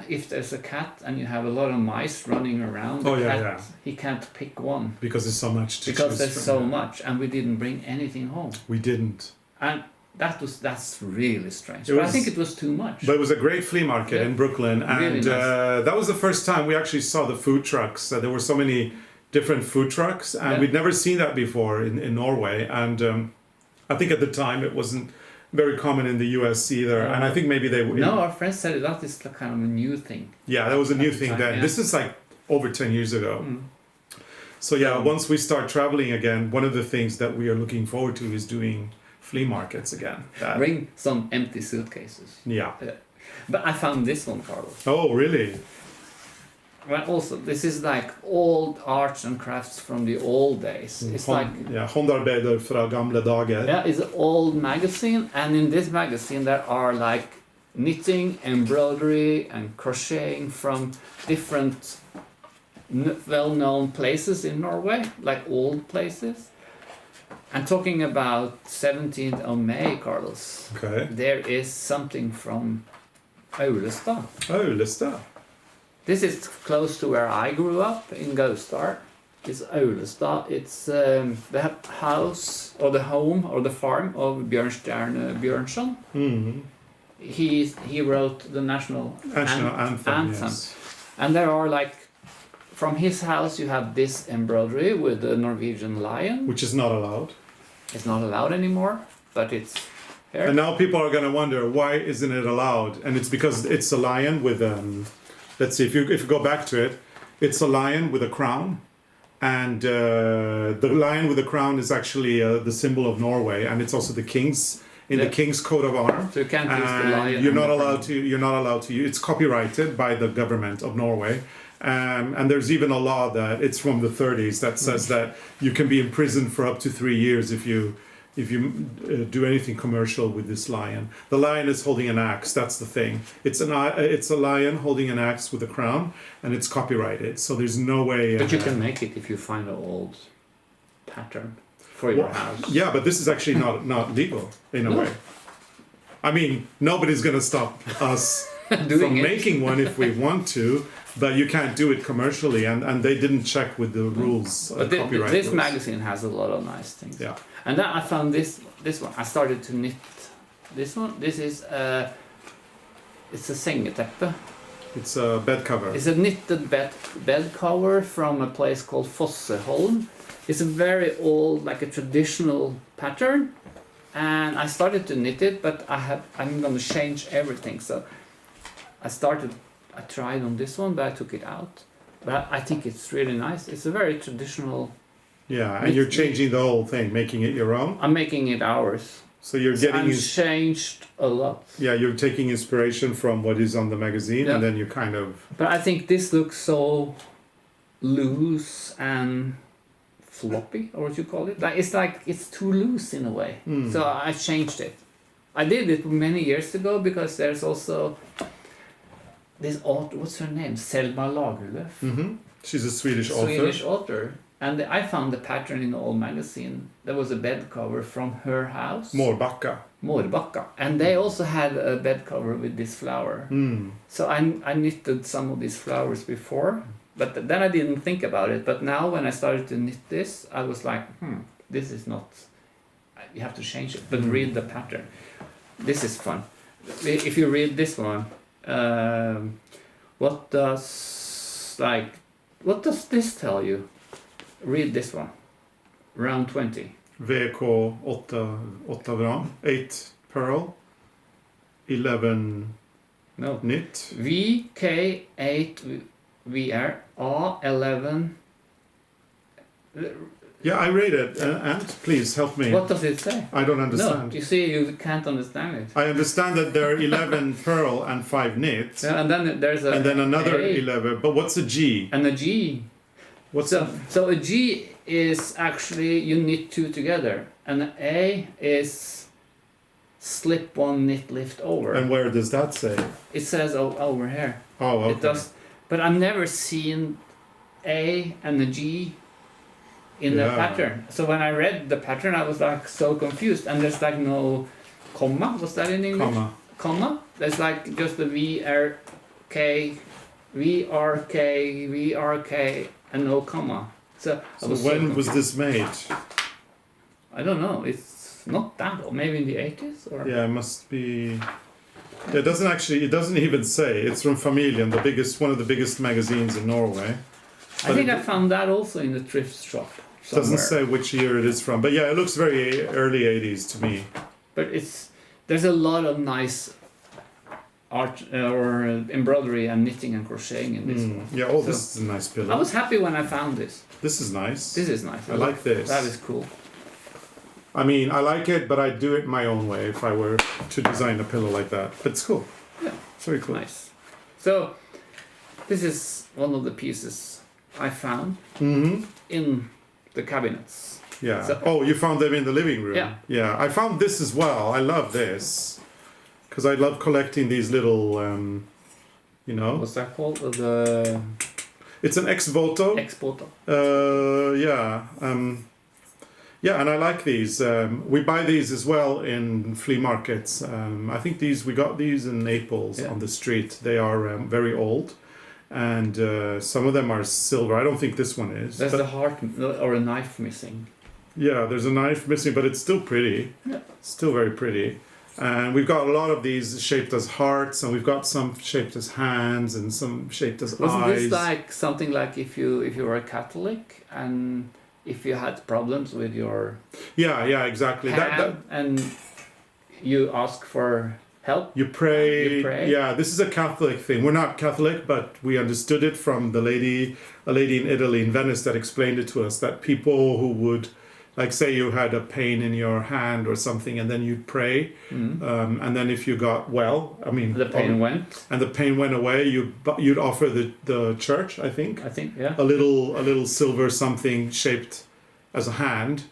if there's a cat and you have a lot of mice running around, the cat, he can't pick one. Because there's so much to Because choose there's from. so much, and we didn't bring anything home. We didn't. And that's really strange. It But I was- think it was too much. But it was a great flea market in Brooklyn, and Really nice. that was the first time we actually saw the food trucks. There were so many different food trucks, and we'd never seen that before in Norway. And I think at the time it wasn't very common in the US either. And I think maybe they were. No, our friends said that is kind of a new thing. Yeah, that was a new thing time, then. yeah. This is like over 10 years ago. So yeah, once we start traveling again, one of the things that we are looking forward to is doing flea markets again. Bring some empty suitcases. Yeah. But I found this one, Carlos. Oh, really? Well, also, this is like old arts and crafts from the old days. It's like Håndarbeider fra gamle dager. yeah, it's an old magazine, and in this magazine there are like knitting, embroidery, and crocheting from different well-known places in Norway, like old places. And talking about 17th of May, Carlos, Okay. there is something from Aulestad. Oh, Lista. This is close to where I grew up in Gaustar. It's Aulestad. It's the house or the home or the farm of Bjørnstjerne Bjørnson. He wrote the national anthem. Yes. And there are like, from his house you have this embroidery with the Norwegian lion. Which is not allowed. It's not allowed anymore, but it's here. And now people are going to wonder, why isn't it allowed? And it's because it's a lion with let's see, if you go back to it, it's a lion with a crown. And the lion with the crown is actually the symbol of Norway, and it's also the king's the king's coat of arms. So you can't use the lion. You're and not the allowed crown. to. You're not allowed to. It's copyrighted by the government of Norway, And there's even a law that it's from the 30s that says that you can be imprisoned for up to 3 years if you do anything commercial with this lion. The lion is holding an axe. That's the thing. It's a lion holding an axe with a crown, and it's copyrighted. So there's no way. But you can make it if you find an old pattern for your house. Yeah, but this is actually not legal in a way. I mean, nobody's gonna stop us from making one if we want to, but you can't do it commercially, and they didn't check with the rules. But copyright this rules. magazine has a lot of nice things. Yeah. And then I found this one. I started to knit this one. This is it's a sengeteppe. It's a bed cover. It's a knitted bed cover from a place called Fosseholm. It's a very old, like a traditional pattern, and I started to knit it, but I'm gonna change everything. So I tried on this one, but I took it out. But I think it's really nice. It's a very traditional. Yeah, and you're changing the whole thing, making it your own. I'm making it ours. So you're getting. I've changed a lot. Yeah, you're taking inspiration from what is on the magazine, and then you kind of. But I think this looks so loose and floppy, or what you call it. Like it's too loose in a way. So I changed it. I did it many years ago because there's also this author. What's her name? Selma Lagerlöf. Mm-hmm. She's a Swedish author. And I found the pattern in the old magazine. There was a bed cover from her house. Mårbacka. And they also had a bed cover with this flower. So I knitted some of these flowers before, but then I didn't think about it. But now when I started to knit this, I was like, this is not, you have to change it. But read the pattern. This is fun. If you read this one, what does this tell you? Read this one. Round 20. VK 8 vran, 8 pearl, 11 knit. VK 8 VR A11. Yeah, I read it, and please help me. What does it say? I don't understand. No, you see, you can't understand it. I understand that there are 11 pearl and 5 knit. Yeah, and then there's a. And then another A, 11. But what's a G? And a G. So a G is actually you knit two together, and an A is slip one, knit, lift over. And where does that say? It says over here. Oh, okay. It does, but I've never seen A and a G in the pattern. So when I read the pattern, I was like so confused, and there's like no comma. Was that in English? Comma. There's like just the VRK, and no comma. So when was this made? I don't know. It's not that old. Maybe in the 80s or. Yeah, it must be. It doesn't even say. It's from Familien, one of the biggest magazines in Norway. I think I found that also in the thrift shop. It doesn't say which year it is from, but yeah, it looks very early 80s to me. But there's a lot of nice art or embroidery and knitting and crocheting in this one. Yeah, this is a nice pillow. I was happy when I found this. This is nice. This is nice. I like this. That is cool. I mean, I like it, but I'd do it my own way if I were to design a pillow like that. But it's cool. Yeah. It's very cool. Nice. So, this is one of the pieces I found in the cabinets. Yeah. So, you found them in the living room? Yeah. Yeah, I found this as well. I love this. Because I love collecting these little, What's that called? It's an ex-voto. Ex-voto. Yeah, and I like these. We buy these as well in flea markets. I think we got these in Naples on the street. They are very old, and some of them are silver. I don't think this one is. There's the heart or a knife missing. Yeah, there's a knife missing, but it's still pretty. Yeah. Still very pretty. And we've got a lot of these shaped as hearts, and we've got some shaped as hands, and some shaped as Wasn't eyes. this like something like if you were a Catholic and if you had problems with your exactly hand, and you ask for help? You pray. You pray. Yeah, this is a Catholic thing. We're not Catholic, but we understood it from a lady in Italy, in Venice, that explained it to us, that people who would like say you had a pain in your hand or something, and then you'd pray, and then if you got well, I mean, The pain went. and the pain went away, you'd offer the church, I think, Yeah. a little silver something shaped as a hand,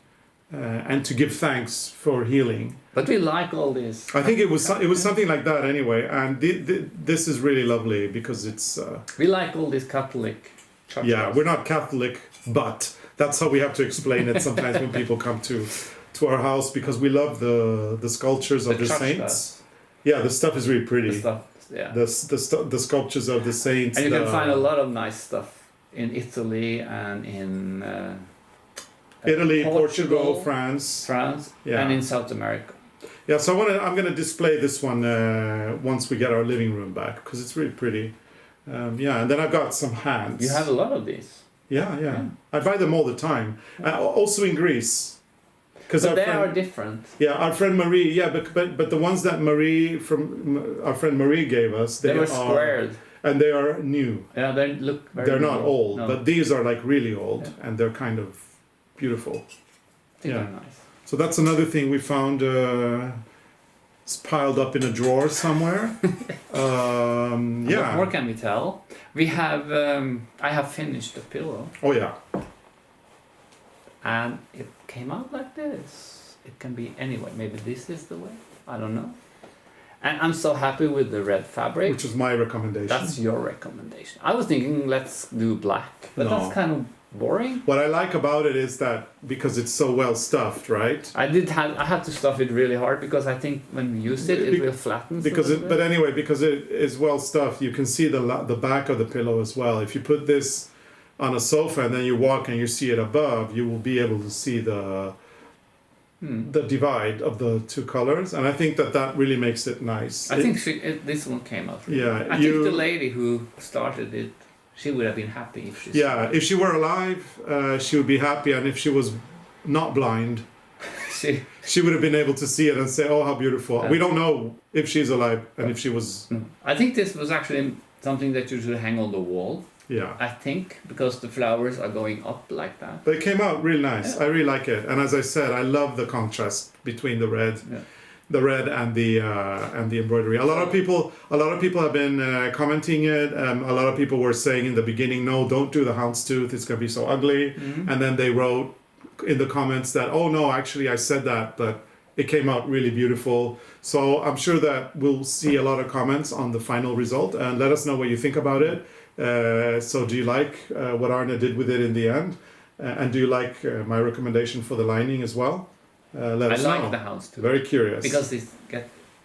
and to give thanks for healing. But we like all this. I think it was something like that anyway, and this is really lovely because it's. We like all these Catholic churches. Yeah, we're not Catholic, but that's how we have to explain it sometimes when people come to our house, because we love the sculptures of the saints. Stuff. Yeah, the stuff is really pretty. The stuff, yeah. The sculptures of the saints. And you can find a lot of nice stuff in Italy and in Italy, Portugal, France, yeah. and in South America. Yeah, so I'm gonna display this one once we get our living room back, because it's really pretty. Yeah, and then I've got some hands. You have a lot of these. Yeah. I buy them all the time. Also in Greece. But they are different. Yeah, our friend Marie. Yeah, but the ones that our friend Marie gave us, they were squared, and they are new. Yeah, they look very. They're not new. old, No. but these are like really old, and they're kind of beautiful. They're nice. So that's another thing we found. It's piled up in a drawer somewhere. Yeah. What more can we tell? We have. I have finished the pillow. Oh yeah. And it came out like this. It can be anyway. Maybe this is the way. I don't know. And I'm so happy with the red fabric. Which is my recommendation. That's your recommendation. I was thinking let's do black, but No. that's kind of boring. What I like about it is that because it's so well stuffed, right? I had to stuff it really hard because I think when we use it, it will flatten. But anyway, because it is well stuffed, you can see the back of the pillow as well. If you put this on a sofa and then you walk and you see it above, you will be able to see the divide of the two colors, and I think that really makes it nice. I think this one came out. Really Yeah, well. I think the lady who started it, she would have been happy if she. Yeah, if she were alive, she would be happy, and if she was not blind, she would have been able to see it and say, "Oh, how beautiful!" We don't know if she's alive and if she was. I think this was actually something that you should hang on the wall. Yeah. I think because the flowers are going up like that. But it came out really nice. Yeah. I really like it, and as I said, I love the contrast between the red. Yeah. The red and the embroidery. A lot of people have been commenting it. A lot of people were saying in the beginning, "No, don't do the houndstooth. It's gonna be so ugly." Mm-hmm. And then they wrote in the comments that, "Oh no, actually I said that, but it came out really beautiful." So I'm sure that we'll see a lot of comments on the final result, and let us know what you think about it. So do you like what Arne did with it in the end? And do you like my recommendation for the lining as well? Let us know. I like the house too. Very curious. Because it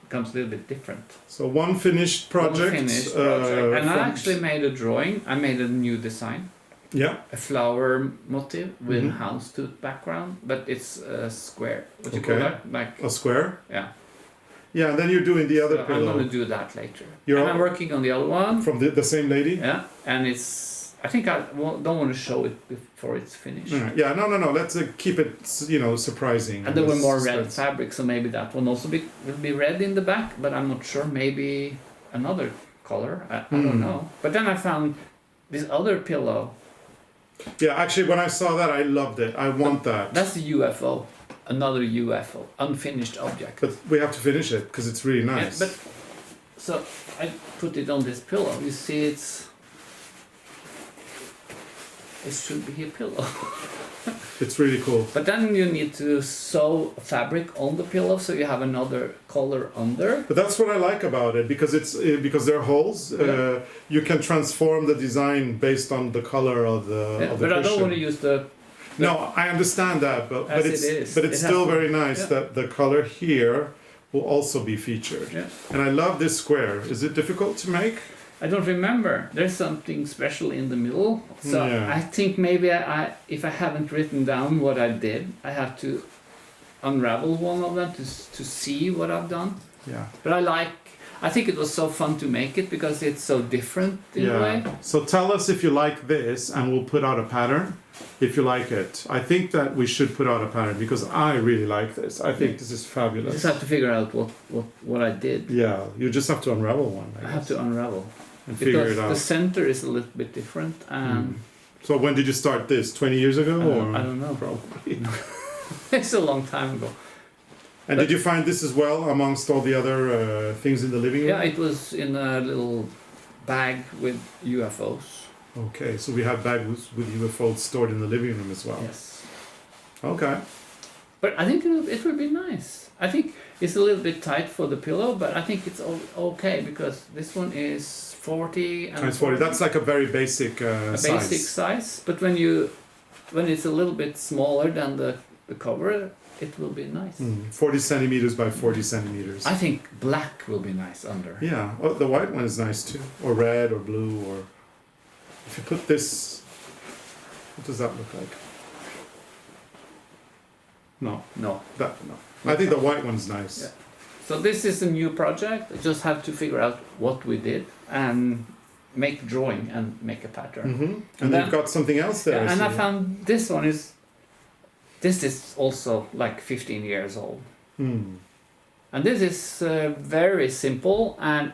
becomes a little bit different. So one finished project. And I actually made a drawing. I made a new design. Yeah. A flower motif with houndstooth background, but it's a square. What you call that? Like a square? Yeah. Yeah, and then you're doing the other pillow. I'm going to do that later. I'm working on the other one. From the same lady? Yeah, and I think I don't want to show it before it's finished. Yeah, no. Let's keep it, surprising. And there were more red fabric, so maybe that one also will be red in the back, but I'm not sure. Maybe another color. I don't know. But then I found this other pillow. Yeah, actually, when I saw that, I loved it. I want that. That's a UFO. Another UFO, unfinished object. But we have to finish it because it's really nice. Yeah, so I put it on this pillow. You see, it should be a pillow. It's really cool. But then you need to sew fabric on the pillow so you have another color under. But that's what I like about it, because because there are holes. Yeah. You can transform the design based on the color of the. Yeah, of the but cushion. I don't want to use the. No, I understand that, but it's still very nice that the color here will also be featured. Yeah. And I love this square. Is it difficult to make? I don't remember. There's something special in the middle. So I think maybe if I haven't written down what I did, I have to unravel one of them to see what I've done. Yeah. But I think it was so fun to make it because it's so different in a way. So tell us if you like this, and we'll put out a pattern if you like it. I think that we should put out a pattern because I really like this. I think this is fabulous. You just have to figure out what I did. Yeah, you just have to unravel one. I have to unravel. And figure it out. The center is a little bit different. So when did you start this? 20 years ago? Or? I don't know. Probably. It's a long time ago. And did you find this as well amongst all the other things in the living room? Yeah, it was in a little bag with UFOs. Okay, so we have bags with UFOs stored in the living room as well. Yes. Okay. But I think it will be nice. I think it's a little bit tight for the pillow, but I think it's okay because this one is 40 and Times 40. That's like a very basic size. Basic size. But when it's a little bit smaller than the cover, it will be nice. 40 centimeters by 40 centimeters. I think black will be nice under. Yeah, oh, the white one is nice too. Or red or blue or... If you put this... What does that look like? No. No. I think the white one's nice. Yeah. So this is a new project. I just have to figure out what we did and make a drawing and make a pattern. Mm-hmm. And then you've got something else there. Yeah, and I found this one is... This is also like 15 years old. And this is very simple, and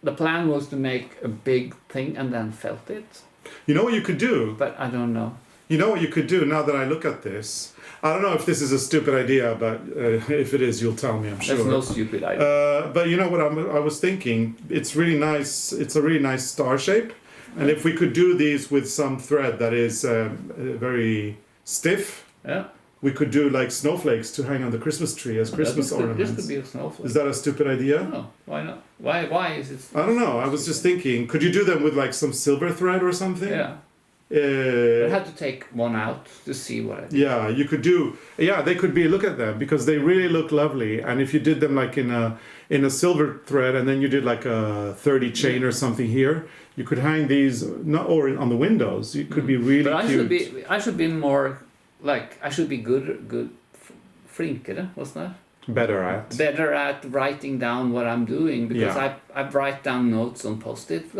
the plan was to make a big thing and then felt it. You know what you could do? But I don't know. You know what you could do now that I look at this? I don't know if this is a stupid idea, but if it is, you'll tell me, I'm sure. There's no stupid idea. But you know what I was thinking? It's really nice. It's a really nice star shape. And if we could do these with some thread that is very stiff, Yeah. we could do like snowflakes to hang on the Christmas tree as Christmas ornaments. This could be a snowflake. Is that a stupid idea? No, why not? Why is it? I don't know. I was just thinking, could you do them with like some silver thread or something? Yeah. I had to take one out to see what I did. Yeah, you could do. Yeah, they could be. Look at them because they really look lovely. And if you did them like in a silver thread, and then you did like a 30 chain or something here, you could hang these or on the windows. You could be really but cute. I should be more like I should be good flinkere, what's that? Better at writing down what I'm doing because Yeah. I write down notes on post-its.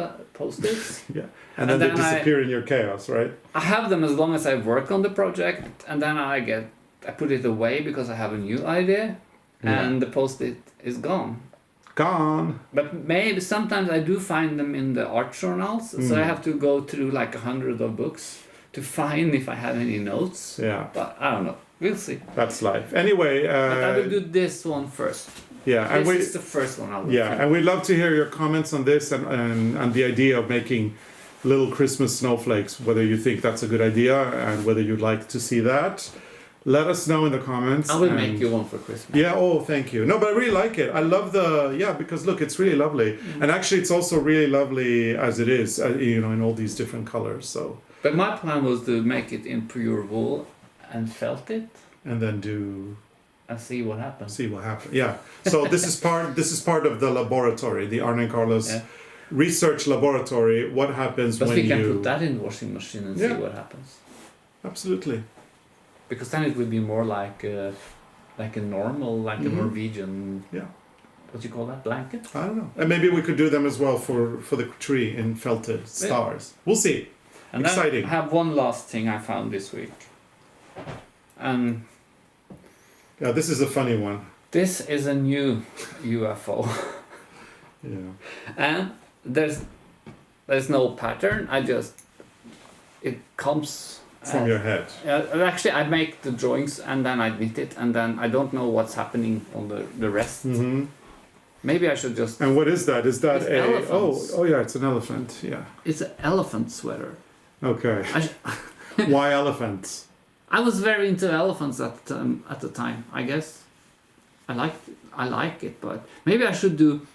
Yeah, and then they disappear in your chaos, right? I have them as long as I work on the project, and then I put it away because I have a new idea, and the post-it is gone. Gone. But maybe sometimes I do find them in the art journals, so I have to go through like 100 of books to find if I have any notes. Yeah. But I don't know. We'll see. That's life. Anyway. But I will do this one first. Yeah, and This is the first one I'll do. Yeah, and we'd love to hear your comments on this and the idea of making little Christmas snowflakes, whether you think that's a good idea and whether you'd like to see that. Let us know in the comments. I will make you one for Christmas. Yeah, oh, thank you. No, but I really like it. I love because look, it's really lovely. And actually it's also really lovely as it is, in all these different colors, so. But my plan was to make it in pure wool and felt it. And then do... And see what happens. Yeah. So this is part of the laboratory, the ARNE CARLOS research laboratory. What happens but when we can put that in the washing machine and see what happens. Absolutely. Because then it would be more like a normal, like a Norwegian. Yeah. What do you call that? Blanket? I don't know. And maybe we could do them as well for the tree in felted stars. Yeah. We'll see. And exciting. Then I have one last thing I found this week. And yeah, this is a funny one. This is a new UFO. Yeah. And there's no pattern. It comes from your head. Actually, I make the drawings and then I knit it, and then I don't know what's happening on the rest. Mm-hmm. Maybe I should just. And what is that? Is that elephants. Oh yeah, it's an elephant. Yeah. It's an elephant sweater. Okay. Why elephants? I was very into elephants at the time. I guess I like it, but maybe I should do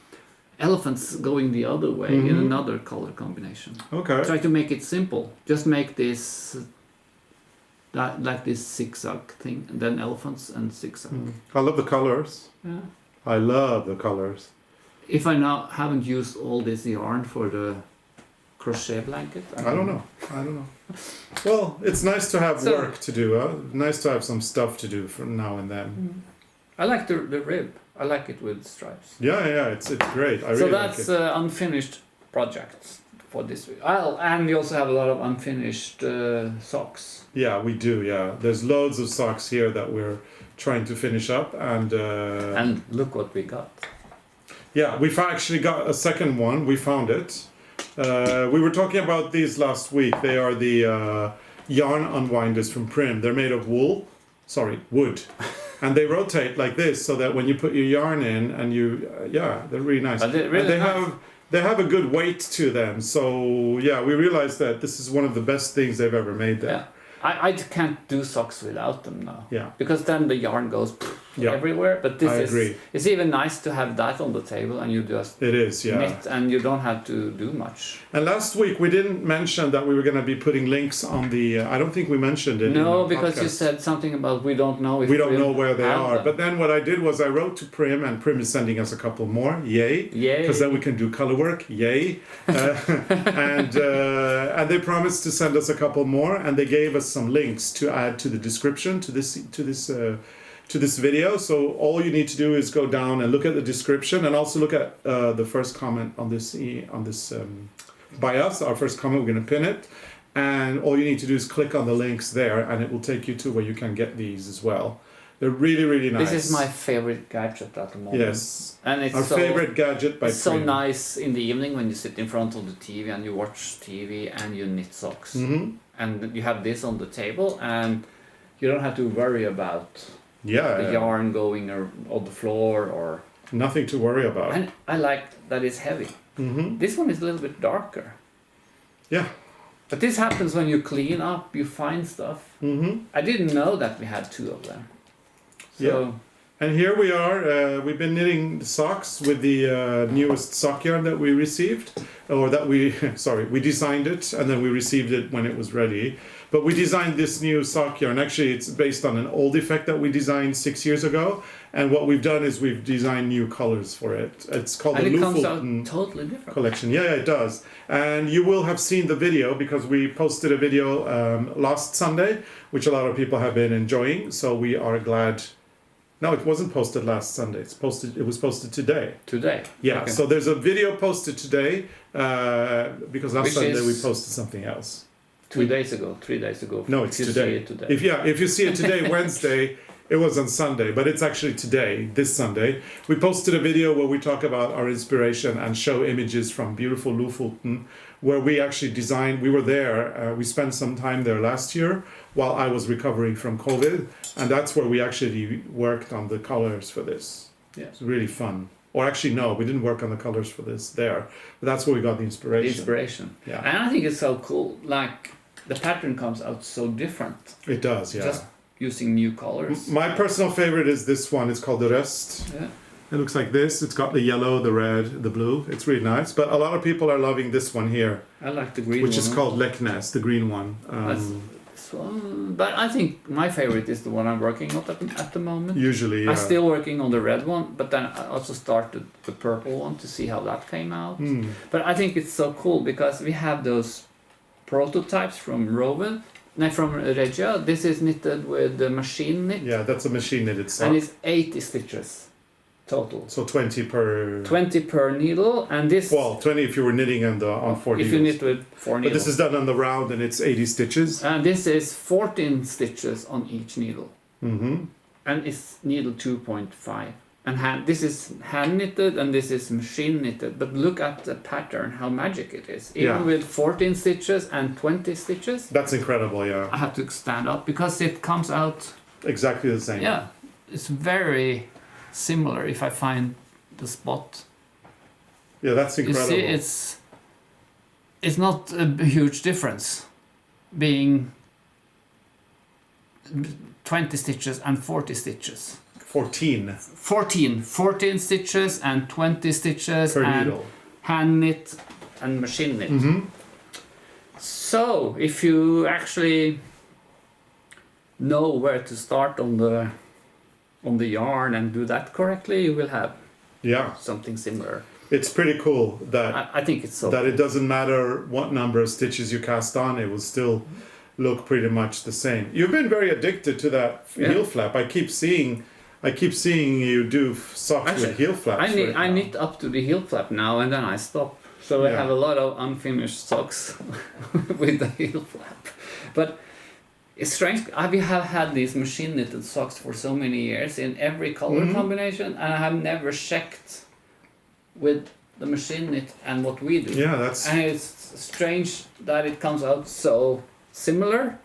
elephants going the other way in another color combination. Okay. Try to make it simple. Just make this like this zigzag thing, and then elephants and zigzag. I love the colors. Yeah. I love the colors. If I now haven't used all this yarn for the crochet blanket, I don't know. Well, it's nice to have work to do. Nice to have some stuff to do from now and then. I like the rib. I like it with stripes. Yeah, it's great. I really so that's like it. Unfinished projects for this week. And we also have a lot of unfinished socks. Yeah, we do. Yeah, there's loads of socks here that we're trying to finish up, and look what we got. Yeah, we've actually got a second one. We found it. We were talking about these last week. They are the yarn unwinders from Prym. They're made of wool, wood. And they rotate like this so that when you put your yarn in and they're really nice. But they're really nice. They have a good weight to them. So yeah, we realized that this is one of the best things they've ever made there. Yeah. I can't do socks without them now. Yeah. Because then the yarn goes everywhere. But I agree. It's even nice to have that on the table and you just knit and you don't have to do much. And last week we didn't mention that we were going to be putting links on the. I don't think we mentioned it. No, in the because podcast. you said something about we don't know if we don't Prym know where they have are. them. But then what I did was I wrote to Prym, and Prym is sending us a couple more. Yay! Yay! Because then we can do color work. Yay! And they promised to send us a couple more, and they gave us some links to add to the description to this video. So all you need to do is go down and look at the description, and also look at the first comment on this by us. Our first comment, we're going to pin it, and all you need to do is click on the links there, and it will take you to where you can get these as well. They're really, really nice. This is my favorite gadget at the moment. Yes. And it's our favorite gadget by It's so Prym. nice in the evening when you sit in front of the TV and you watch TV and you knit socks. Mm-hmm. And you have this on the table and you don't have to worry about the yarn going on the floor or... Nothing to worry about. And I like that it's heavy. Mm-hmm. This one is a little bit darker. Yeah. But this happens when you clean up, you find stuff. Mm-hmm. I didn't know that we had two of them. So, and here we are. We've been knitting socks with the newest sock yarn that we received, or that we designed it and then we received it when it was ready. But we designed this new sock yarn. Actually, it's based on an old effect that we designed 6 years ago. And what we've done is we've designed new colors for it. It's called the Lofoten comes out Lofoten totally different collection. Yeah, it does. And you will have seen the video because we posted a video last Sunday, which a lot of people have been enjoying. So we are glad. No, it wasn't posted last Sunday. It was posted today. Today? Yeah, Okay. so there's a video posted today because last Which Sunday we is posted something else. 3 days ago. No, it's You today. see it today. If you see it today, Wednesday, it was on Sunday, but it's actually today, this Sunday. We posted a video where we talk about our inspiration and show images from beautiful Lofoten, where we actually designed. We were there. We spent some time there last year while I was recovering from COVID, and that's where we actually worked on the colors for this. Yeah. It's really fun. Or actually, no, we didn't work on the colors for this there, but that's where we got the inspiration. The inspiration. Yeah. And I think it's so cool. Like, the pattern comes out so different. It does, yeah. Just using new colors. My personal favorite is this one. It's called the Rest. Yeah. It looks like this. It's got the yellow, the red, the blue. It's really nice. But a lot of people are loving this one here, I like the green which one. is called Leknes, the green one. This one. But I think my favorite is the one I'm working on at the moment. Usually, yeah. I'm still working on the red one, but then I also started the purple one to see how that came out. Mm. But I think it's so cool because we have those prototypes from from Regia. This is knitted with the machine knit. Yeah, that's a machine knitted sock. And it's 80 stitches total. So 20 per... 20 per needle, and this... Well, 20 if you were knitting on 4 if you needles. knit with 4 But needles. this is done on the round and it's 80 stitches. And this is 14 stitches on each needle. Mm-hmm. And it's needle 2.5. And this is hand knitted and this is machine knitted. But look at the pattern, how magic it is. Even with 14 stitches and 20 stitches. That's incredible, yeah. I have to stand up because it comes out... Exactly the same. Yeah, it's very similar if I find the spot. Yeah, that's incredible. You see, it's not a huge difference being 20 stitches and 40 stitches. 14 14 stitches and 20 stitches per and needle. hand knit and machine knit. Mm-hmm. So if you actually know where to start on the yarn and do that correctly, you will have something similar. It's pretty cool that I think it's so that cool. it doesn't matter what number of stitches you cast on, it will still look pretty much the same. You've been very addicted to that heel flap. I keep seeing you do socks with heel flaps. I knit up to the heel flap now and then I stop. So I have a lot of unfinished socks with the heel flap. But it's strange. I have had these machine knitted socks for so many years in every color combination, and I have never checked with the machine knit and what we do. Yeah, that's... And it's strange that it comes out so similar.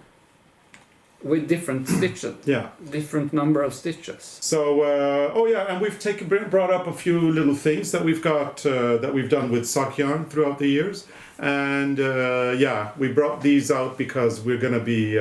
with different stitches. Yeah. Different number of stitches. So, and we've brought up a few little things that we've got that we've done with sock yarn throughout the years, and we brought these out because we're going to be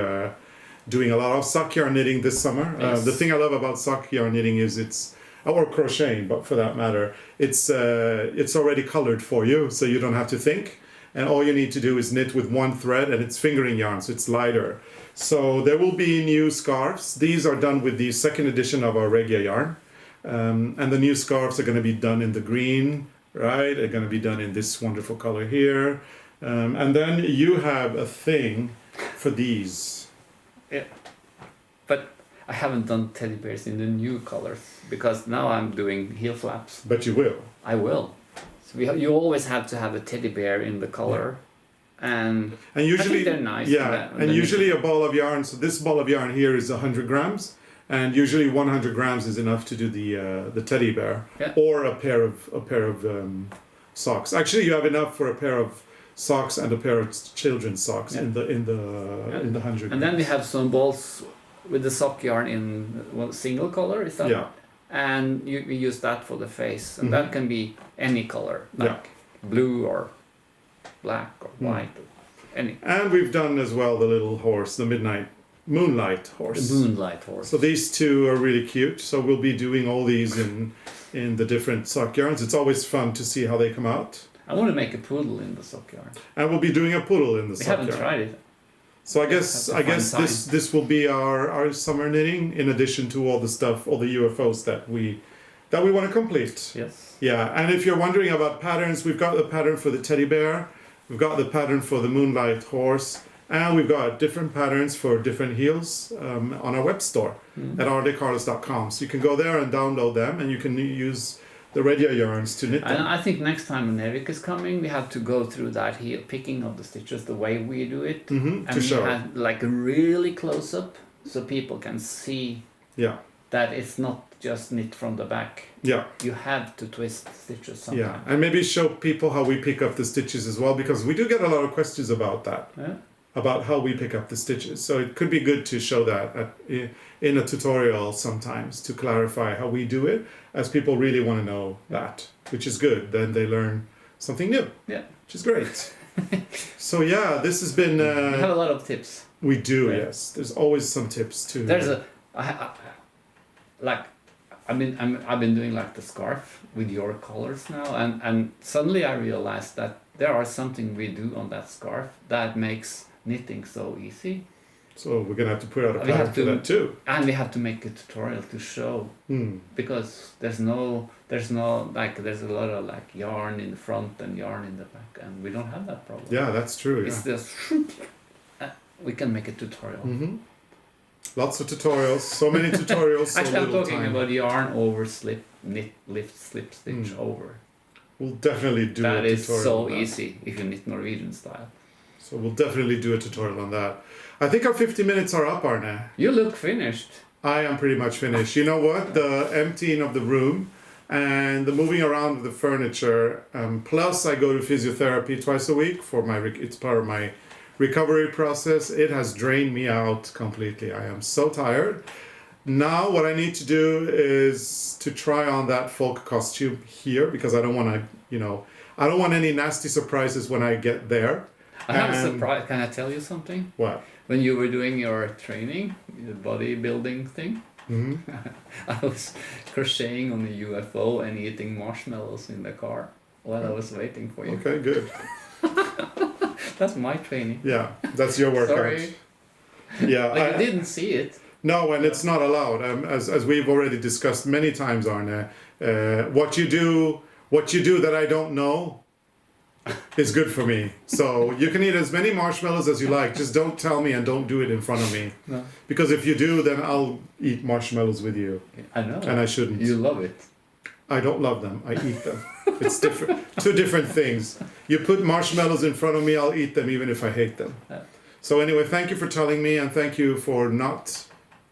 doing a lot of sock yarn knitting this summer. Yes. The thing I love about sock yarn knitting is or crocheting, but for that matter, it's already colored for you, so you don't have to think, and all you need to do is knit with one thread, and it's fingering yarn, so it's lighter. So there will be new scarves. These are done with the second edition of our regular yarn. And the new scarves are going to be done in the green, right? They're going to be done in this wonderful color here. And then you have a thing for these. Yeah. But I haven't done teddy bears in the new colors because now I'm doing heel flaps. But you will. I will. So you always have to have a teddy bear in the color. And usually I think they're nice. Yeah, and usually a ball of yarn. So this ball of yarn here is 100 grams, and usually 100 grams is enough to do the teddy bear, or a pair of socks. Actually, you have enough for a pair of socks and a pair of children's socks in the 100. And then we have some balls with the sock yarn in single color. Is that? Yeah. And we use that for the face, and that can be any color, like blue or black or white, or any. And we've done as well the little horse, the moonlight horse. The moonlight horse. So these two are really cute. So we'll be doing all these in the different sock yarns. It's always fun to see how they come out. I want to make a poodle in the sock yarn. And we'll be doing a poodle in the sock yarn. We haven't tried it. So I guess this will be our summer knitting in addition to all the stuff, all the UFOs that we want to complete. Yes. Yeah, and if you're wondering about patterns, we've got the pattern for the teddy bear. We've got the pattern for the moonlight horse, and we've got different patterns for different heels on our web store at ARNECARLOS.com. So you can go there and download them, and you can use the regular yarns to knit them. And I think next time when Erik is coming, we have to go through that heel, picking of the stitches the way we do it, and to show have like a really close up, so people can see that it's not just knit from the back. Yeah. You have to twist stitches sometimes. Yeah, and maybe show people how we pick up the stitches as well, because we do get a lot of questions about that. Yeah. About how we pick up the stitches. So it could be good to show that in a tutorial sometimes to clarify how we do it, as people really want to know that, which is good. Then they learn something new. Yeah. Which is great. So this has been... we have a lot of tips. We do, yes. There's always some tips too. I've been doing like the scarf with your colors now, and suddenly I realized that there are something we do on that scarf that makes knitting so easy. So we're gonna have to put out a pattern for that too. And we have to make a tutorial to show, because there's a lot of like yarn in the front and yarn in the back, and we don't have that problem. Yeah, that's true. It's just we can make a tutorial. Lots of tutorials, so many tutorials. Actually, I'm talking about yarn over slip, knit, lift, slip, stitch over. We'll definitely do a tutorial. That is so easy if you knit Norwegian style. So we'll definitely do a tutorial on that. I think our 50 minutes are up, Arne. You look finished. I am pretty much finished. You know what? The emptying of the room and the moving around of the furniture, plus I go to physiotherapy twice a week it's part of my recovery process. It has drained me out completely. I am so tired. Now what I need to do is to try on that folk costume here, because I don't want to, I don't want any nasty surprises when I get there. I have a surprise. Can I tell you something? What? When you were doing your training, the bodybuilding thing, I was crocheting on the UFO and eating marshmallows in the car while I was waiting for you. Okay, good. That's my training. Yeah, that's your workout. Sorry. Yeah, I didn't see it. No, and it's not allowed. As we've already discussed many times, Arne, what you do that I don't know is good for me. So you can eat as many marshmallows as you like. Just don't tell me and don't do it in front of me. No. Because if you do, then I'll eat marshmallows with you. I know. And I shouldn't. You love it. I don't love them. I eat them. It's different. Two different things. You put marshmallows in front of me, I'll eat them even if I hate them. Yeah. So anyway, thank you for telling me, and thank you for not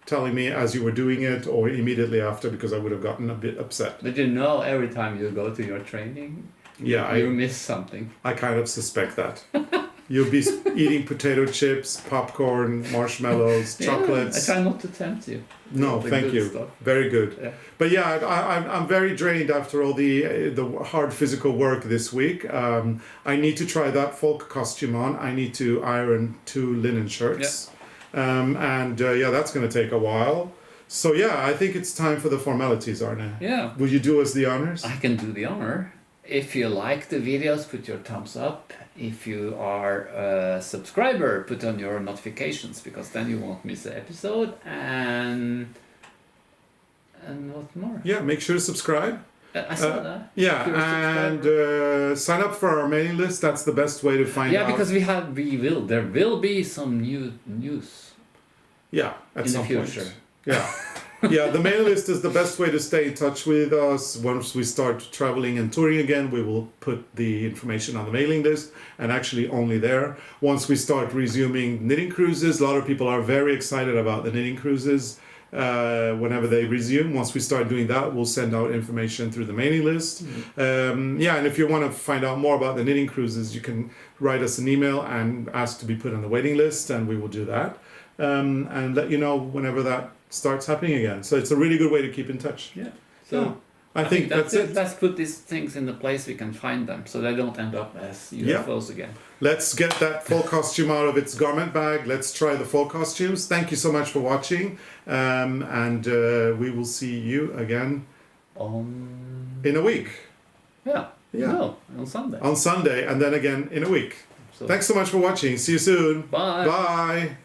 telling me as you were doing it or immediately after, because I would have gotten a bit upset. But every time you go to your training, you miss something. I kind of suspect that. You'll be eating potato chips, popcorn, marshmallows, chocolates. I try not to tempt you. No, thank you. Stuff. Very good. Yeah. But yeah, I'm very drained after all the hard physical work this week. I need to try that folk costume on. I need to iron 2 linen shirts. Yeah. That's going to take a while. So yeah, I think it's time for the formalities, Arne. Yeah. Will you do us the honors? I can do the honor. If you like the videos, put your thumbs up. If you are a subscriber, put on your notifications, because then you won't miss an episode. And what more? Yeah, make sure to subscribe. I saw that. Yeah, and sign up for our mailing list. That's the best way to find out. Yeah, because there will be some new news. Yeah, at in some the future. point. Yeah. Yeah, the mailing list is the best way to stay in touch with us. Once we start traveling and touring again, we will put the information on the mailing list, and actually only there. Once we start resuming knitting cruises, a lot of people are very excited about the knitting cruises. Whenever they resume, once we start doing that, we'll send out information through the mailing list. Yeah, and if you want to find out more about the knitting cruises, you can write us an email and ask to be put on the waiting list, and we will do that. And let you know whenever that starts happening again. So it's a really good way to keep in touch. Yeah. So I think that's it. Let's put these things in the place we can find them, so they don't end up as UFOs again. Let's get that full costume out of its garment bag. Let's try the full costumes. Thank you so much for watching. And we will see you again in a week. Yeah. No, on Sunday. On Sunday, and then again in a week. So, thanks so much for watching. See you soon. Bye. Bye.